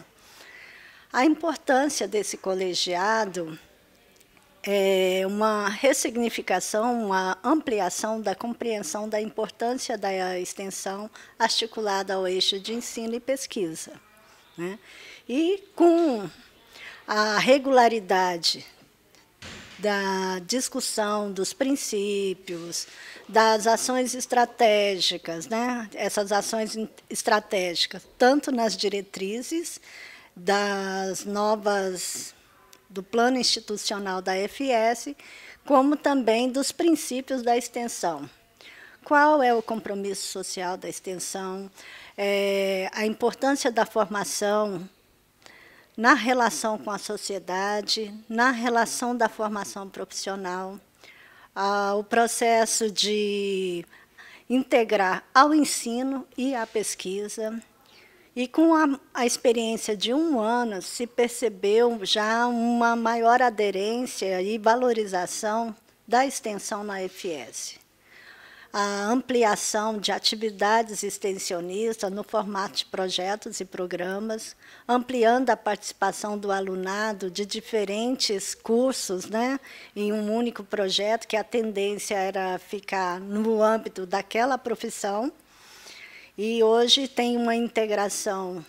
[SPEAKER 19] A importância desse colegiado é uma ressignificação, uma ampliação da compreensão da importância da extensão articulada ao eixo de ensino e pesquisa, né? E com a regularidade da discussão dos princípios, das ações estratégicas, né? Essas ações estratégicas, tanto nas diretrizes do plano institucional da FS, como também dos princípios da extensão. Qual é o compromisso social da extensão? A importância da formação na relação com a sociedade, na relação da formação profissional, o processo de integrar ao ensino e à pesquisa. E com a experiência de 1 ano, se percebeu já uma maior aderência e valorização da extensão na FS. A ampliação de atividades extensionistas no formato de projetos e programas, ampliando a participação do alunado de diferentes cursos, né, em um único projeto, que a tendência era ficar no âmbito daquela profissão. E hoje tem uma integração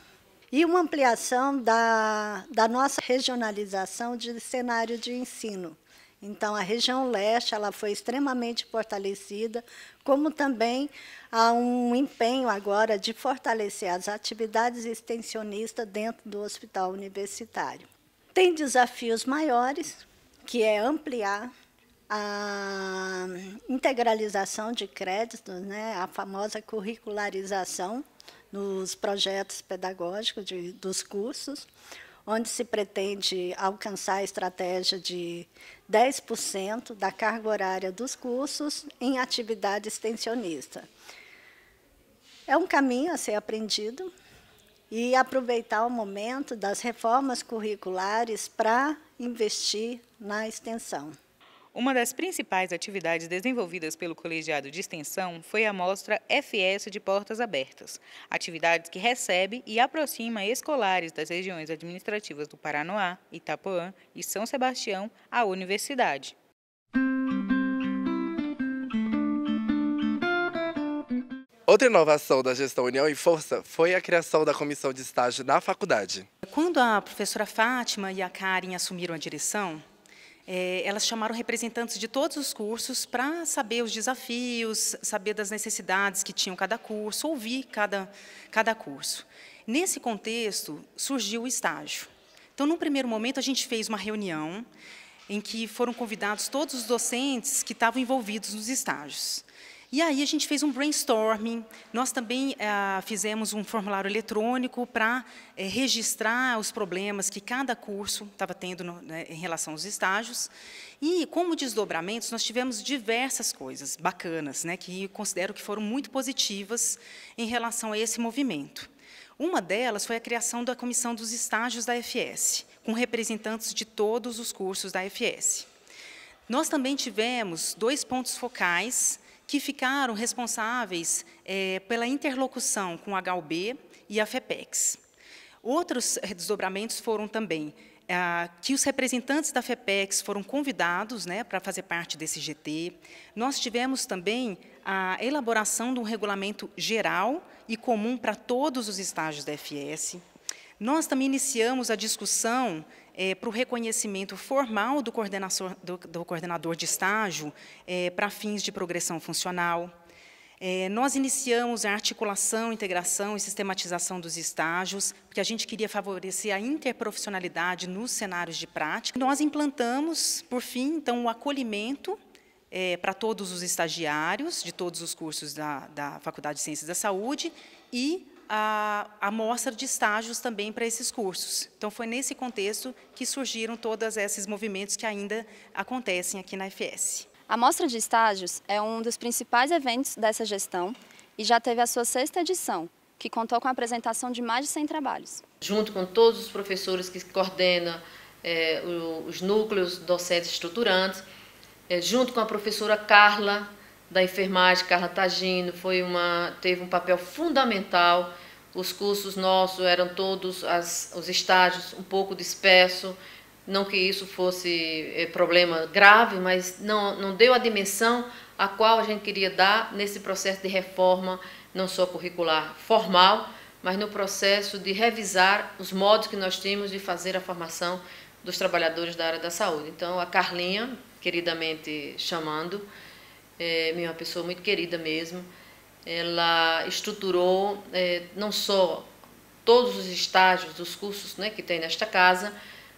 [SPEAKER 19] e uma ampliação da nossa regionalização de cenário de ensino. Então, a região leste ela foi extremamente fortalecida, como também há um empenho agora de fortalecer as atividades extensionistas dentro do hospital universitário. Tem desafios maiores, que é ampliar a integralização de créditos, né, a famosa curricularização nos projetos pedagógicos dos cursos, onde se pretende alcançar a estratégia de 10% da carga horária dos cursos em atividade extensionista. É um caminho a ser aprendido e aproveitar o momento das reformas curriculares para investir na extensão.
[SPEAKER 5] Uma das principais atividades desenvolvidas pelo Colegiado de Extensão foi a mostra FS de Portas Abertas, atividade que recebe e aproxima escolares das regiões administrativas do Paranoá, Itapuã e São Sebastião à universidade.
[SPEAKER 1] Outra inovação da gestão União e Força foi a criação da comissão de estágio na faculdade.
[SPEAKER 20] Quando a professora Fátima e a Karen assumiram a direção, elas chamaram representantes de todos os cursos para saber os desafios, saber das necessidades que tinham cada curso, ouvir cada curso. Nesse contexto, surgiu o estágio. Então, num primeiro momento, a gente fez uma reunião em que foram convidados todos os docentes que estavam envolvidos nos estágios. E aí a gente fez um brainstorming, nós também fizemos um formulário eletrônico para registrar os problemas que cada curso estava tendo em relação aos estágios. E, como desdobramentos, nós tivemos diversas coisas bacanas, né, que considero que foram muito positivas em relação a esse movimento. Uma delas foi a criação da comissão dos estágios da FS, com representantes de todos os cursos da FS. Nós também tivemos 2 pontos focais que ficaram responsáveis pela interlocução com a HUB e a FEPEX. Outros desdobramentos foram também que os representantes da FEPEX foram convidados, né, para fazer parte desse GT. Nós tivemos também a elaboração de um regulamento geral e comum para todos os estágios da FS. Nós também iniciamos a discussão para o reconhecimento formal do coordenador de estágio para fins de progressão funcional. Nós iniciamos a articulação, integração e sistematização dos estágios, porque a gente queria favorecer a interprofissionalidade nos cenários de prática. Nós implantamos, por fim, então, o acolhimento para todos os estagiários de todos os cursos da Faculdade de Ciências da Saúde e a amostra de estágios também para esses cursos. Então, foi nesse contexto que surgiram todos esses movimentos que ainda acontecem aqui na FS.
[SPEAKER 2] A Mostra de Estágios é um dos principais eventos dessa gestão e já teve a sua 6ª edição, que contou com a apresentação de mais de 100 trabalhos.
[SPEAKER 6] Junto com todos os professores que coordenam os núcleos docentes estruturantes, junto com a professora Carla, da enfermagem, Carla Tagino, teve um papel fundamental. Os cursos nossos eram todos, os estágios um pouco dispersos, não que isso fosse problema grave, mas não deu a dimensão a qual a gente queria dar nesse processo de reforma, não só curricular formal, mas no processo de revisar os modos que nós tínhamos de fazer a formação dos trabalhadores da área da saúde. Então, a Carlinha, queridamente chamando, uma pessoa muito querida mesmo, ela estruturou não só todos os estágios dos cursos, né, que tem nesta casa,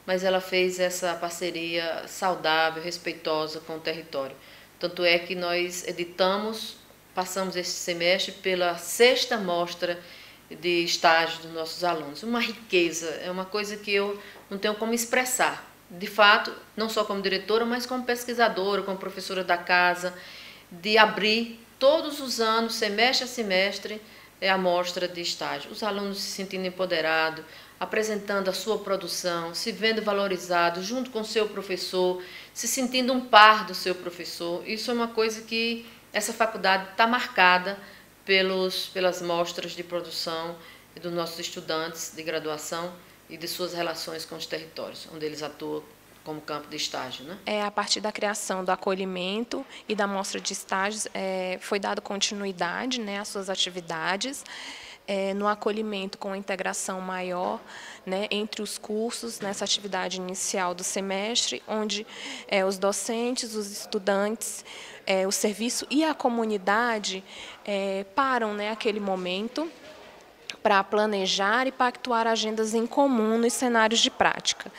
[SPEAKER 6] mas ela fez essa parceria saudável, respeitosa com o território. Tanto é que nós passamos esse semestre pela 6ª mostra de estágios dos nossos alunos. Uma riqueza, é uma coisa que eu não tenho como expressar. De fato, não só como diretora, mas como pesquisadora, como professora da casa, de abrir todos os anos, semestre a semestre, é a mostra de estágio. Os alunos se sentindo empoderados, apresentando a sua produção, se vendo valorizados junto com o seu professor, se sentindo um par do seu professor. Isso é uma coisa que essa faculdade está marcada pelas mostras de produção dos nossos estudantes de graduação e de suas relações com os territórios, onde eles atuam como campo de estágio, né?
[SPEAKER 21] A partir da criação do acolhimento e da mostra de estágios, foi dado continuidade, né, às suas atividades, no acolhimento com a integração maior, né, entre os cursos, nessa atividade inicial do semestre, onde os docentes, os estudantes, o serviço e a comunidade param, né, aquele momento para planejar e pactuar agendas em comum nos cenários de prática.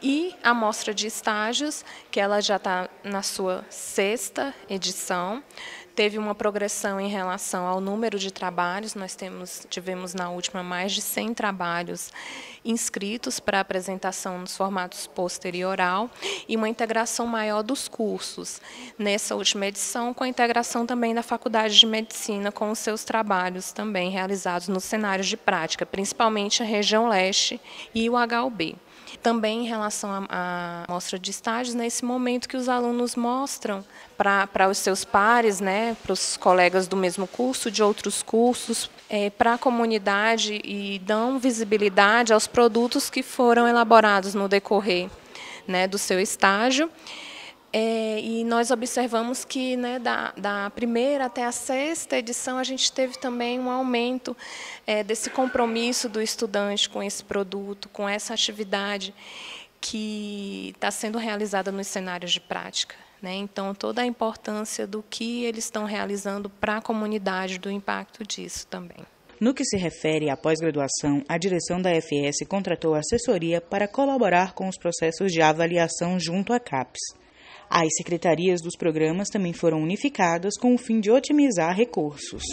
[SPEAKER 21] E a mostra de estágios, que ela já está na sua 6ª edição, teve uma progressão em relação ao número de trabalhos. Nós tivemos na última mais de 100 trabalhos inscritos para apresentação nos formatos posterioral e uma integração maior dos cursos. Nessa última edição, com a integração também da Faculdade de Medicina com os seus trabalhos também realizados nos cenários de prática, principalmente a região leste e o HUB. Também em relação à mostra de estágios, nesse momento que os alunos mostram para os seus pares, né, para os colegas do mesmo curso, de outros cursos, para a comunidade, e dão visibilidade aos produtos que foram elaborados no decorrer, né, do seu estágio. E nós observamos que, né, da 1ª até a 6ª edição a gente teve também um aumento desse compromisso do estudante com esse produto, com essa atividade que está sendo realizada nos cenários de prática, né? Então, toda a importância do que eles estão realizando para a comunidade, do impacto disso também.
[SPEAKER 5] No que se refere à pós-graduação, a direção da FS contratou assessoria para colaborar com os processos de avaliação junto à CAPES. As secretarias dos programas também foram unificadas com o fim de otimizar recursos.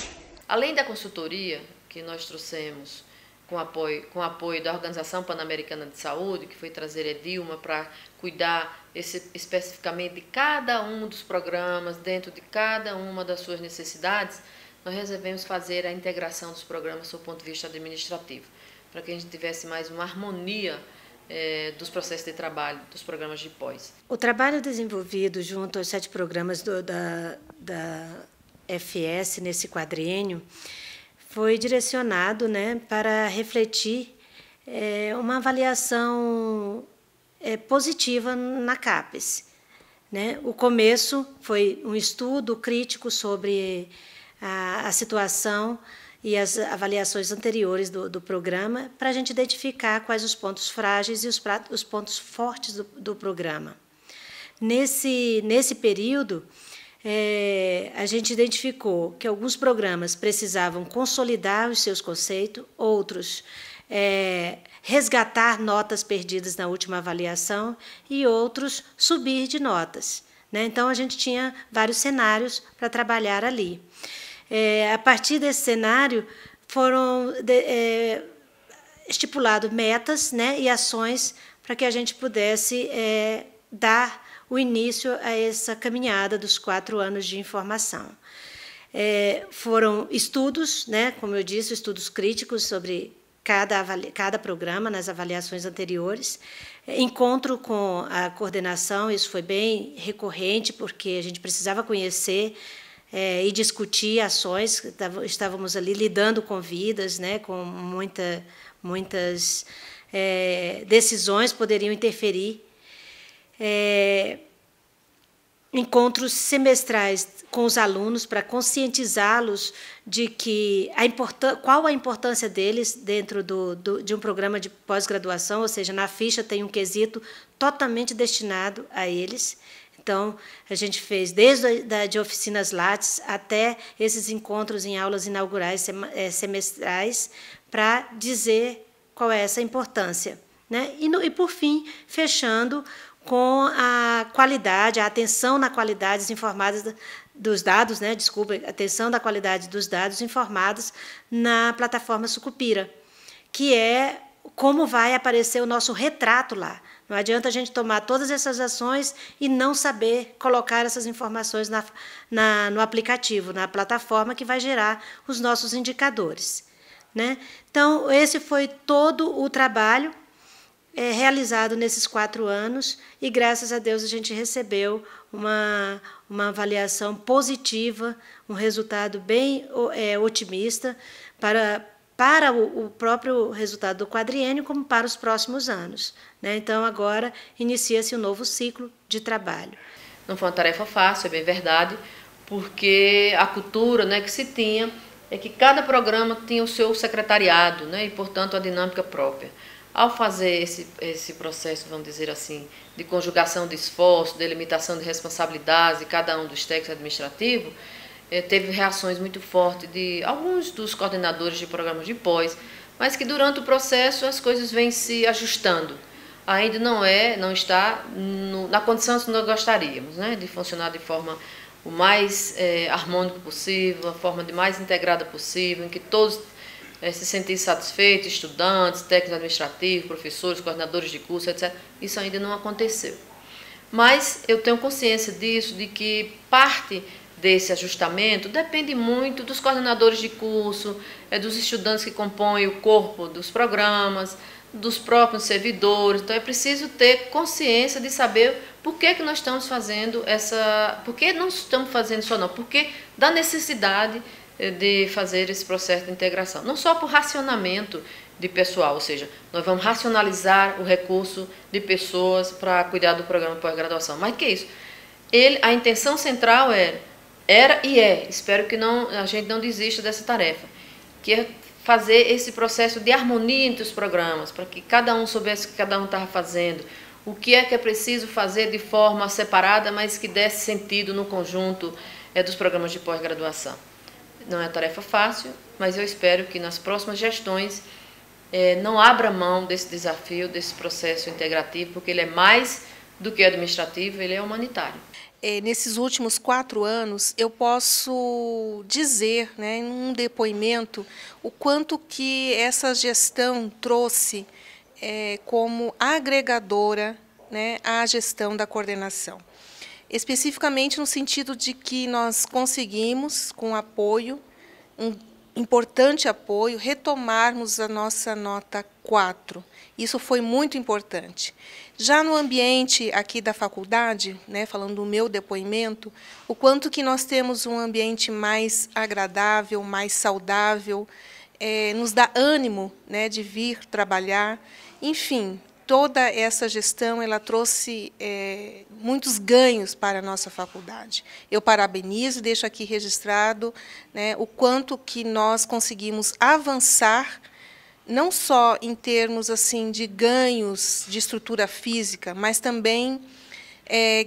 [SPEAKER 6] Além da consultoria que nós trouxemos com apoio da Organização Pan-Americana de Saúde, que foi trazer a Dilma para cuidar especificamente de cada um dos programas, dentro de cada uma das suas necessidades, nós resolvemos fazer a integração dos programas do ponto de vista administrativo, para que a gente tivesse mais uma harmonia dos processos de trabalho dos programas de pós.
[SPEAKER 19] O trabalho desenvolvido junto aos 7 programas da FS nesse quadriênio foi direcionado, né, para refletir uma avaliação positiva na CAPES, né? O começo foi um estudo crítico sobre a situação e as avaliações anteriores do programa, para a gente identificar quais os pontos frágeis e os pontos fortes do programa. Nesse período, a gente identificou que alguns programas precisavam consolidar os seus conceitos, outros resgatar notas perdidas na última avaliação e outros subir de notas, né? Então, a gente tinha vários cenários para trabalhar ali. A partir desse cenário, foram estipuladas metas, né, e ações para que a gente pudesse dar o início a essa caminhada dos 4 anos de informação. Foram estudos, né, como eu disse, estudos críticos sobre cada programa nas avaliações anteriores, encontro com a coordenação, isso foi bem recorrente, porque a gente precisava conhecer e discutir ações, estávamos ali lidando com vidas, né, com muitas decisões poderiam interferir. Encontros semestrais com os alunos para conscientizá-los de que qual a importância deles dentro de um programa de pós-graduação, ou seja, na ficha tem um quesito totalmente destinado a eles. Então, a gente fez desde de oficinas Lattes até esses encontros em aulas inaugurais semestrais para dizer qual é essa importância, né? E, por fim, fechando com a qualidade, a atenção na qualidade informadas dos dados, né? Desculpa, atenção da qualidade dos dados informados na plataforma Sucupira, que é como vai aparecer o nosso retrato lá,
[SPEAKER 3] Não adianta a gente tomar todas essas ações e não saber colocar essas informações no aplicativo, na plataforma que vai gerar os nossos indicadores, né? Então, esse foi todo o trabalho realizado nesses 4 anos e, graças a Deus, a gente recebeu uma avaliação positiva, um resultado bem otimista para o próprio resultado do quadriênio, como para os próximos anos, né? Então, agora inicia-se um novo ciclo de trabalho.
[SPEAKER 6] Não foi uma tarefa fácil, é bem verdade, porque a cultura, né, que se tinha é que cada programa tinha o seu secretariado, né, e, portanto, a dinâmica própria. Ao fazer esse processo, vamos dizer assim, de conjugação de esforço, delimitação de responsabilidades de cada um dos técnicos administrativos, teve reações muito fortes de alguns dos coordenadores de programas de pós, mas que durante o processo as coisas vêm se ajustando. Ainda não está na condição que nós gostaríamos, né, de funcionar de forma o mais harmônica possível, a forma de mais integrada possível, em que todos se sentir satisfeitos, estudantes, técnicos administrativos, professores, coordenadores de curso, etc. Isso ainda não aconteceu. Mas eu tenho consciência disso, de que parte desse ajustamento depende muito dos coordenadores de curso, dos estudantes que compõem o corpo dos programas, dos próprios servidores. Então é preciso ter consciência de saber por que nós estamos fazendo por que não estamos fazendo isso ou não, porque da necessidade de fazer esse processo de integração. Não só por racionamento de pessoal, ou seja, nós vamos racionalizar o recurso de pessoas para cuidar do programa de pós-graduação. Mais que isso, a intenção central era e espero que a gente não desista dessa tarefa, que é fazer esse processo de harmonia entre os programas, para que cada um soubesse o que cada um estava fazendo, o que é preciso fazer de forma separada, mas que desse sentido no conjunto dos programas de pós-graduação. Não é tarefa fácil, mas eu espero que nas próximas gestões não abra mão desse desafio, desse processo integrativo, porque ele é mais do que administrativo, ele é humanitário.
[SPEAKER 22] Nesses últimos 4 anos, eu posso dizer, né, em um depoimento, o quanto que essa gestão trouxe como agregadora, né, à gestão da coordenação. Especificamente no sentido de que nós conseguimos, com apoio, um importante apoio, retomarmos a nossa nota 4. Isso foi muito importante. Já no ambiente aqui da faculdade, né, falando do meu depoimento, o quanto que nós temos um ambiente mais agradável, mais saudável, nos dá ânimo, né, de vir trabalhar, enfim. Toda essa gestão ela trouxe muitos ganhos para a nossa faculdade. Eu parabenizo, deixo aqui registrado, né, o quanto que nós conseguimos avançar, não só em termos assim de ganhos de estrutura física, mas também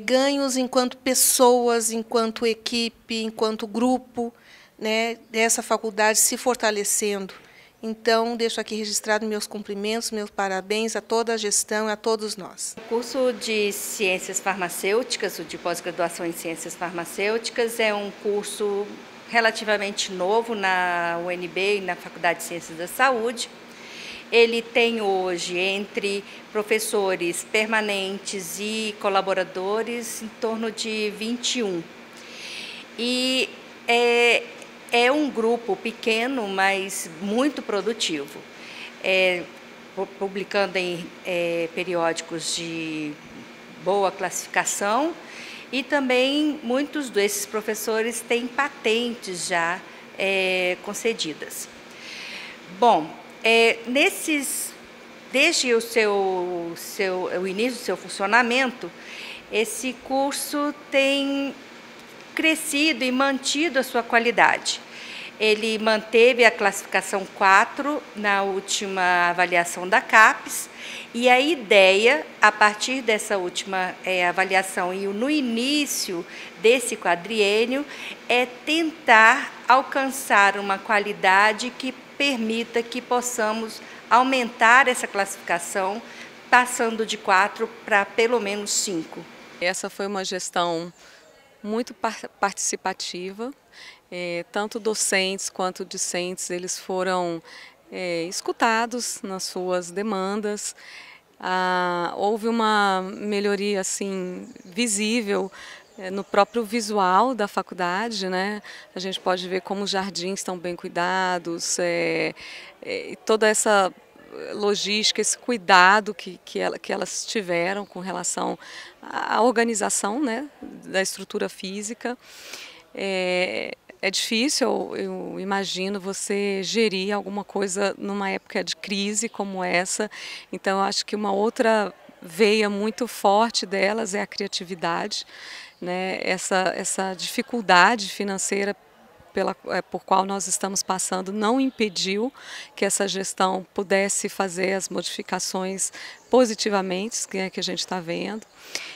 [SPEAKER 22] ganhos enquanto pessoas, enquanto equipe, enquanto grupo, né, dessa faculdade se fortalecendo. Então, deixo aqui registrado meus cumprimentos, meus parabéns a toda a gestão e a todos nós.
[SPEAKER 23] O curso de Ciências Farmacêuticas, o de pós-graduação em Ciências Farmacêuticas, é um curso relativamente novo na UNB e na Faculdade de Ciências da Saúde. Ele tem hoje, entre professores permanentes e colaboradores, em torno de 21. E é um grupo pequeno, mas muito produtivo, publicando em periódicos de boa classificação, e também muitos desses professores têm patentes já concedidas. Bom, desde o início do seu funcionamento, esse curso tem crescido e mantido a sua qualidade. Ele manteve a classificação 4 na última avaliação da CAPES, e a ideia, a partir dessa última avaliação e no início desse quadriênio, é tentar alcançar uma qualidade que permita que possamos aumentar essa classificação, passando de 4 para pelo menos 5.
[SPEAKER 24] Essa foi uma gestão muito participativa, tanto docentes quanto discentes, eles foram escutados nas suas demandas. houve uma melhoria assim visível no próprio visual da faculdade, né? A gente pode ver como os jardins estão bem cuidados, toda essa logística, esse cuidado que elas tiveram com relação à organização, né, da estrutura física. É difícil, eu imagino, você gerir alguma coisa numa época de crise como essa. Então, eu acho que uma outra veia muito forte delas é a criatividade, né? Essa dificuldade financeira por qual nós estamos passando não impediu que essa gestão pudesse fazer as modificações positivamente que a gente está vendo.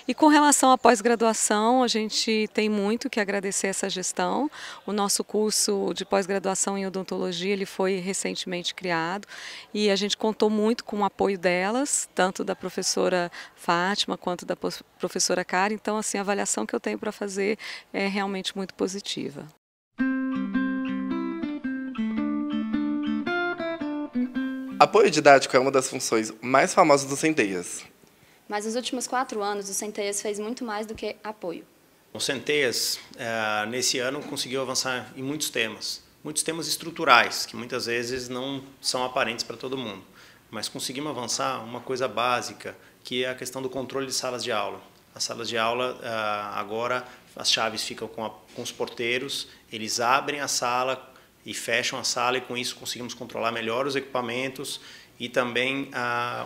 [SPEAKER 24] E com relação à pós-graduação, a gente tem muito que agradecer essa gestão. O nosso curso de pós-graduação em odontologia ele foi recentemente criado e a gente contou muito com o apoio delas, tanto da professora Fátima quanto da professora Karen. Então, assim, a avaliação que eu tenho para fazer é realmente muito positiva.
[SPEAKER 1] Apoio didático é uma das funções mais famosas do Centeias.
[SPEAKER 2] Mas nos últimos 4 anos, o Centeias fez muito mais do que apoio.
[SPEAKER 4] O Centeias, nesse ano, conseguiu avançar em muitos temas estruturais, que muitas vezes não são aparentes para todo mundo. Mas conseguimos avançar uma coisa básica, que é a questão do controle de salas de aula. As salas de aula, agora, as chaves ficam com os porteiros, eles abrem a sala e fecham a sala, e com isso conseguimos controlar melhor os equipamentos, e também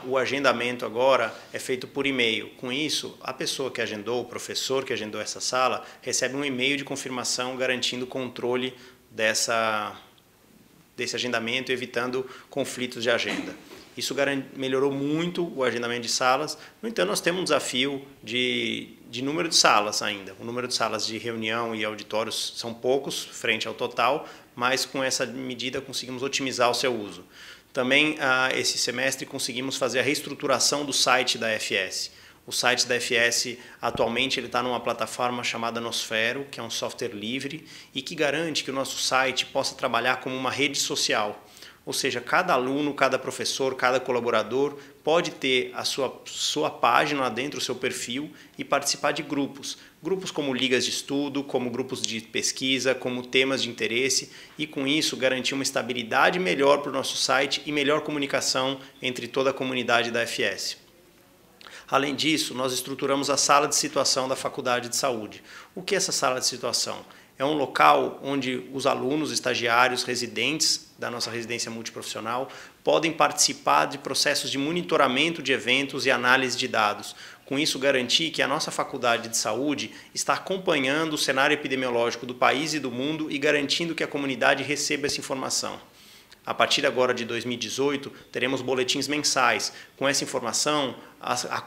[SPEAKER 4] o agendamento agora é feito por e-mail. Com isso, a pessoa que agendou, o professor que agendou essa sala, recebe um e-mail de confirmação garantindo o controle desse agendamento, evitando conflitos de agenda. Isso melhorou muito o agendamento de salas. No entanto, nós temos um desafio de número de salas ainda. O número de salas de reunião e auditórios são poucos frente ao total, mas com essa medida conseguimos otimizar o seu uso. Também, esse semestre, conseguimos fazer a reestruturação do site da FS. O site da FS, atualmente, ele está numa plataforma chamada Nosfero, que é um software livre e que garante que o nosso site possa trabalhar como uma rede social. Ou seja, cada aluno, cada professor, cada colaborador pode ter a sua página lá dentro, o seu perfil, e participar de grupos. Grupos como ligas de estudo, como grupos de pesquisa, como temas de interesse, e com isso garantir uma estabilidade melhor para o nosso site e melhor comunicação entre toda a comunidade da FS. Além disso, nós estruturamos a sala de situação da Faculdade de Saúde. O que é essa sala de situação? É um local onde os alunos, estagiários, residentes da nossa residência multiprofissional podem participar de processos de monitoramento de eventos e análise de dados. Com isso, garantir que a nossa Faculdade de Saúde está acompanhando o cenário epidemiológico do país e do mundo e garantindo que a comunidade receba essa informação. A partir agora de 2018, teremos boletins mensais. Com essa informação,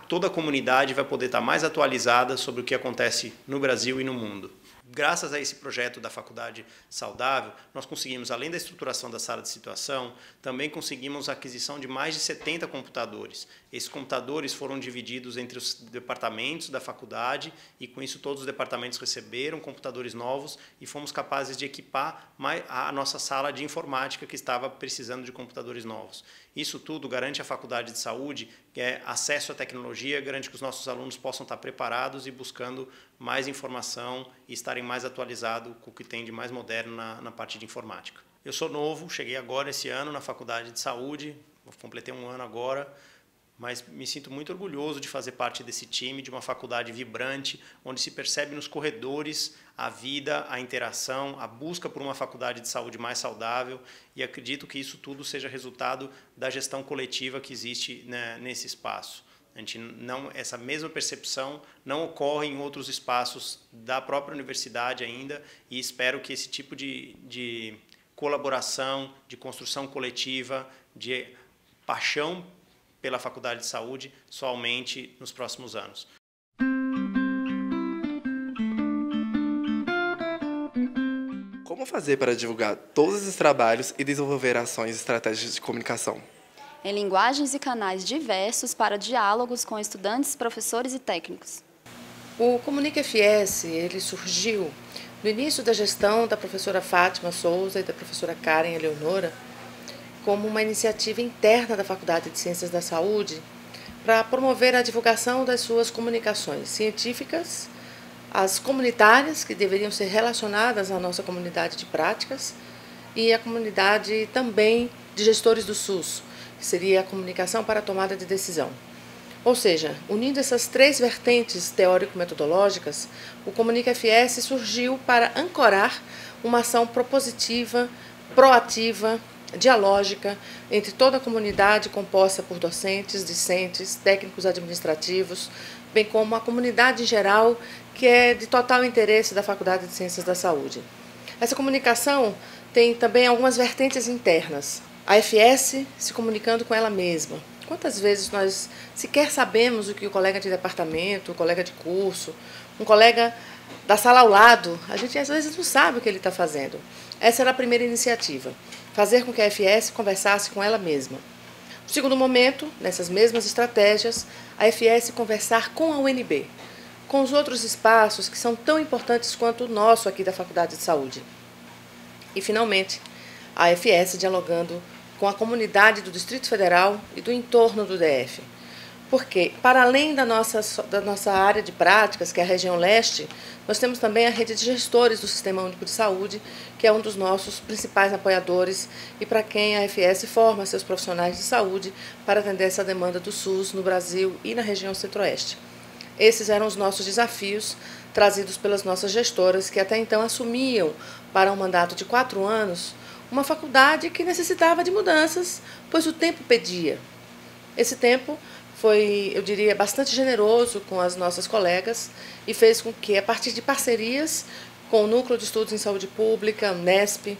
[SPEAKER 4] toda a comunidade vai poder estar mais atualizada sobre o que acontece no Brasil e no mundo. Graças a esse projeto da Faculdade Saudável, nós conseguimos, além da estruturação da sala de situação, também conseguimos a aquisição de mais de 70 computadores. Esses computadores foram divididos entre os departamentos da faculdade e, com isso, todos os departamentos receberam computadores novos e fomos capazes de equipar a nossa sala de informática, que estava precisando de computadores novos. Isso tudo garante à Faculdade de Saúde acesso à tecnologia, garante que os nossos alunos possam estar preparados e buscando mais informação e estarem mais atualizados com o que tem de mais moderno na parte de informática. Eu sou novo, cheguei agora esse ano na Faculdade de Saúde, completei um ano agora, mas me sinto muito orgulhoso de fazer parte desse time, de uma faculdade vibrante, onde se percebe nos corredores a vida, a interação, a busca por uma faculdade de saúde mais saudável, e acredito que isso tudo seja resultado da gestão coletiva que existe, né, nesse espaço. Essa mesma percepção não ocorre em outros espaços da própria universidade ainda, e espero que esse tipo de colaboração, de construção coletiva, de paixão pela Faculdade de Saúde só aumente nos próximos anos.
[SPEAKER 1] Como fazer para divulgar todos esses trabalhos e desenvolver ações e estratégias de comunicação?
[SPEAKER 2] Em linguagens e canais diversos para diálogos com estudantes, professores e técnicos.
[SPEAKER 6] O Comunica FS ele surgiu no início da gestão da professora Fátima Souza e da professora Karen Eleonora, como uma iniciativa interna da Faculdade de Ciências da Saúde
[SPEAKER 7] para promover a divulgação das suas comunicações científicas, as comunitárias, que deveriam ser relacionadas à nossa comunidade de práticas, e a comunidade também de gestores do SUS, que seria a comunicação para a tomada de decisão. Ou seja, unindo essas três vertentes teórico-metodológicas, o Comunica FS surgiu para ancorar uma ação propositiva, proativa, dialógica entre toda a comunidade composta por docentes, discentes, técnicos administrativos, bem como a comunidade em geral, que é de total interesse da Faculdade de Ciências da Saúde. Essa comunicação tem também algumas vertentes internas. A FS se comunicando com ela mesma. Quantas vezes nós sequer sabemos o que o colega de departamento, o colega de curso, um colega da sala ao lado, a gente às vezes não sabe o que ele está fazendo. Essa era a primeira iniciativa, fazer com que a FS conversasse com ela mesma. No segundo momento, nessas mesmas estratégias, a FS conversar com a UNB, com os outros espaços que são tão importantes quanto o nosso aqui da Faculdade de Saúde. E, finalmente, a FS dialogando com a comunidade do Distrito Federal e do entorno do DF. Porque, para além da nossa área de práticas, que é a região leste, nós temos também a rede de gestores do Sistema Único de Saúde, que é um dos nossos principais apoiadores e para quem a FS forma seus profissionais de saúde para atender essa demanda do SUS no Brasil e na região centro-oeste. Esses eram os nossos desafios trazidos pelas nossas gestoras, que até então assumiam, para um mandato de 4 anos, uma faculdade que necessitava de mudanças, pois o tempo pedia. Esse tempo foi, eu diria, bastante generoso com as nossas colegas e fez com que, a partir de parcerias com o Núcleo de Estudos em Saúde Pública, Unesp,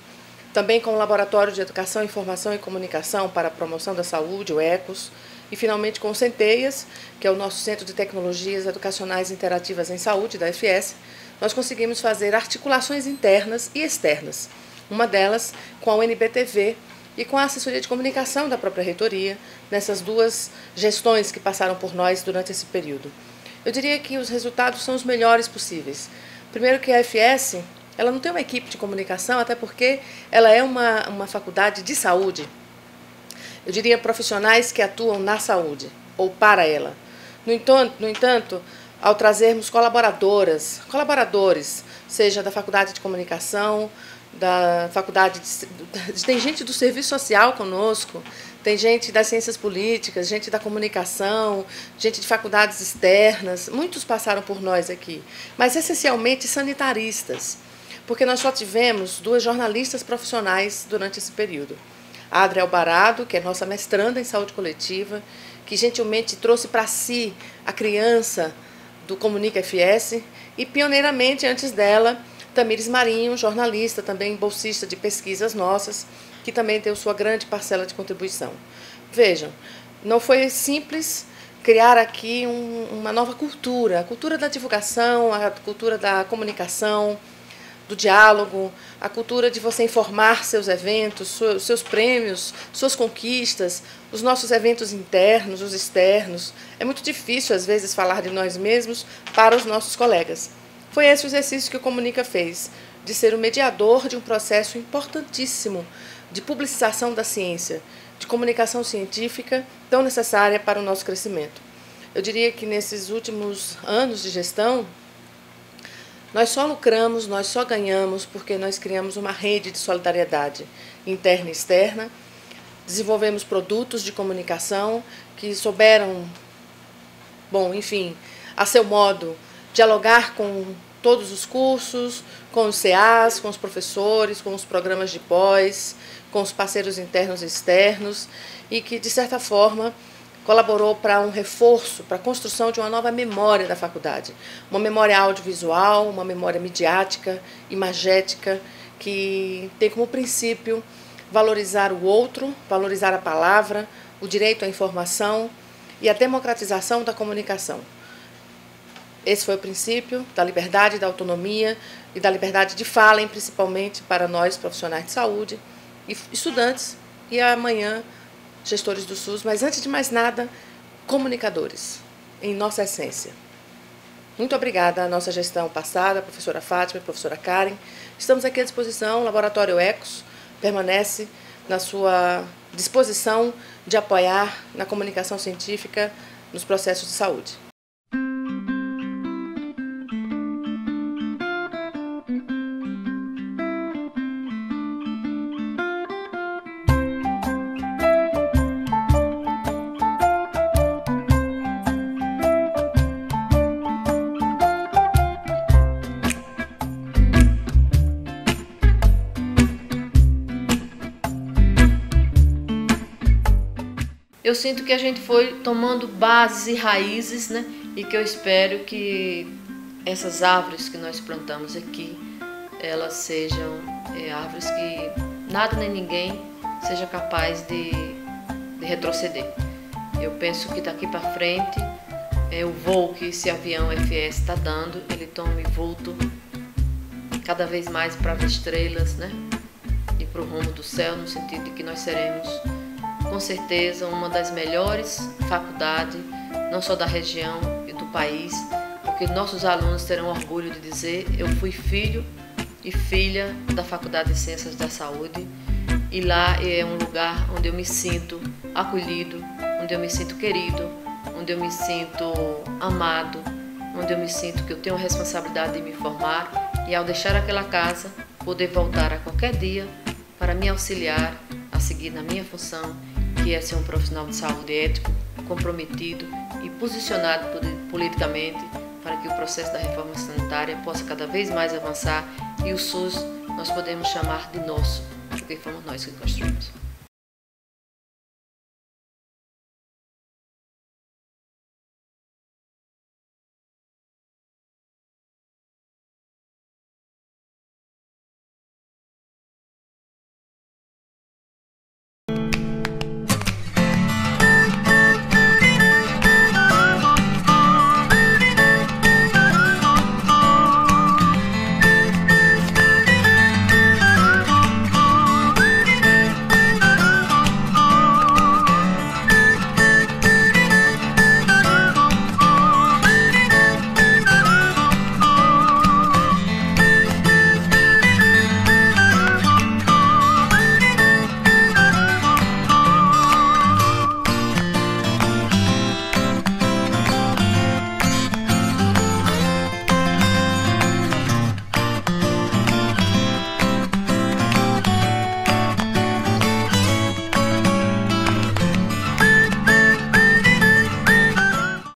[SPEAKER 7] também com o Laboratório de Educação, Informação e Comunicação para a Promoção da Saúde, o ECOS, e finalmente com o Centeias, que é o nosso Centro de Tecnologias Educacionais Interativas em Saúde, da FS, nós conseguimos fazer articulações internas e externas. Uma delas com a UNB-TV e com a assessoria de comunicação da própria reitoria, nessas duas gestões que passaram por nós durante esse período. Eu diria que os resultados são os melhores possíveis. Primeiro que a FS, ela não tem uma equipe de comunicação, até porque ela é uma faculdade de saúde. Eu diria profissionais que atuam na saúde, ou para ela. No entanto, ao trazermos colaboradores, seja da Faculdade de Comunicação, da faculdade, tem gente do serviço social conosco, tem gente das ciências políticas, gente da comunicação, gente de faculdades externas, muitos passaram por nós aqui, mas essencialmente sanitaristas, porque nós só tivemos 2 jornalistas profissionais durante esse período. A Adria Albarado, que é nossa mestranda em saúde coletiva, que gentilmente trouxe para si a criança do Comunica FS, e pioneiramente, antes dela, Tamires Marinho, jornalista, também bolsista de pesquisas nossas, que também deu sua grande parcela de contribuição. Vejam, não foi simples criar aqui uma nova cultura, a cultura da divulgação, a cultura da comunicação, do diálogo, a cultura de você informar seus eventos, seus prêmios, suas conquistas, os nossos eventos internos, os externos. É muito difícil, às vezes, falar de nós mesmos para os nossos colegas. Foi esse o exercício que o Comunica fez, de ser o mediador de um processo importantíssimo de publicização da ciência, de comunicação científica tão necessária para o nosso crescimento. Eu diria que nesses últimos anos de gestão, nós só lucramos, nós só ganhamos porque nós criamos uma rede de solidariedade interna e externa, desenvolvemos produtos de comunicação que souberam, a seu modo, dialogar com todos os cursos, com os CAs, com os professores, com os programas de pós, com os parceiros internos e externos, e que, de certa forma, colaborou para um reforço, para a construção de uma nova memória da faculdade. Uma memória audiovisual, uma memória midiática, imagética, que tem como princípio valorizar o outro, valorizar a palavra, o direito à informação e a democratização da comunicação. Esse foi o princípio da liberdade, da autonomia e da liberdade de fala, principalmente para nós, profissionais de saúde, e estudantes, e amanhã, gestores do SUS, mas antes de mais nada, comunicadores, em nossa essência. Muito obrigada à nossa gestão passada, a professora Fátima e a professora Karen. Estamos aqui à disposição, o Laboratório ECOS permanece na sua disposição de apoiar na comunicação científica nos processos de saúde.
[SPEAKER 6] Eu sinto que a gente foi tomando bases e raízes, né? E que eu espero que essas árvores que nós plantamos aqui, elas sejam árvores que nada nem ninguém seja capaz de retroceder. Eu penso que daqui para frente, o voo que esse avião FS está dando, ele tome vulto cada vez mais para as estrelas, né? E para o rumo do céu, no sentido de que nós seremos com certeza uma das melhores faculdades, não só da região e do país, porque nossos alunos terão orgulho de dizer: eu fui filho e filha da Faculdade de Ciências da Saúde, e lá é um lugar onde eu me sinto acolhido, onde eu me sinto querido, onde eu me sinto amado, onde eu me sinto que eu tenho a responsabilidade de me formar e, ao deixar aquela casa, poder voltar a qualquer dia para me auxiliar a seguir na minha função, que é ser um profissional de saúde ético, comprometido e posicionado politicamente para que o processo da reforma sanitária possa cada vez mais avançar e o SUS nós podemos chamar de nosso, porque fomos nós que construímos.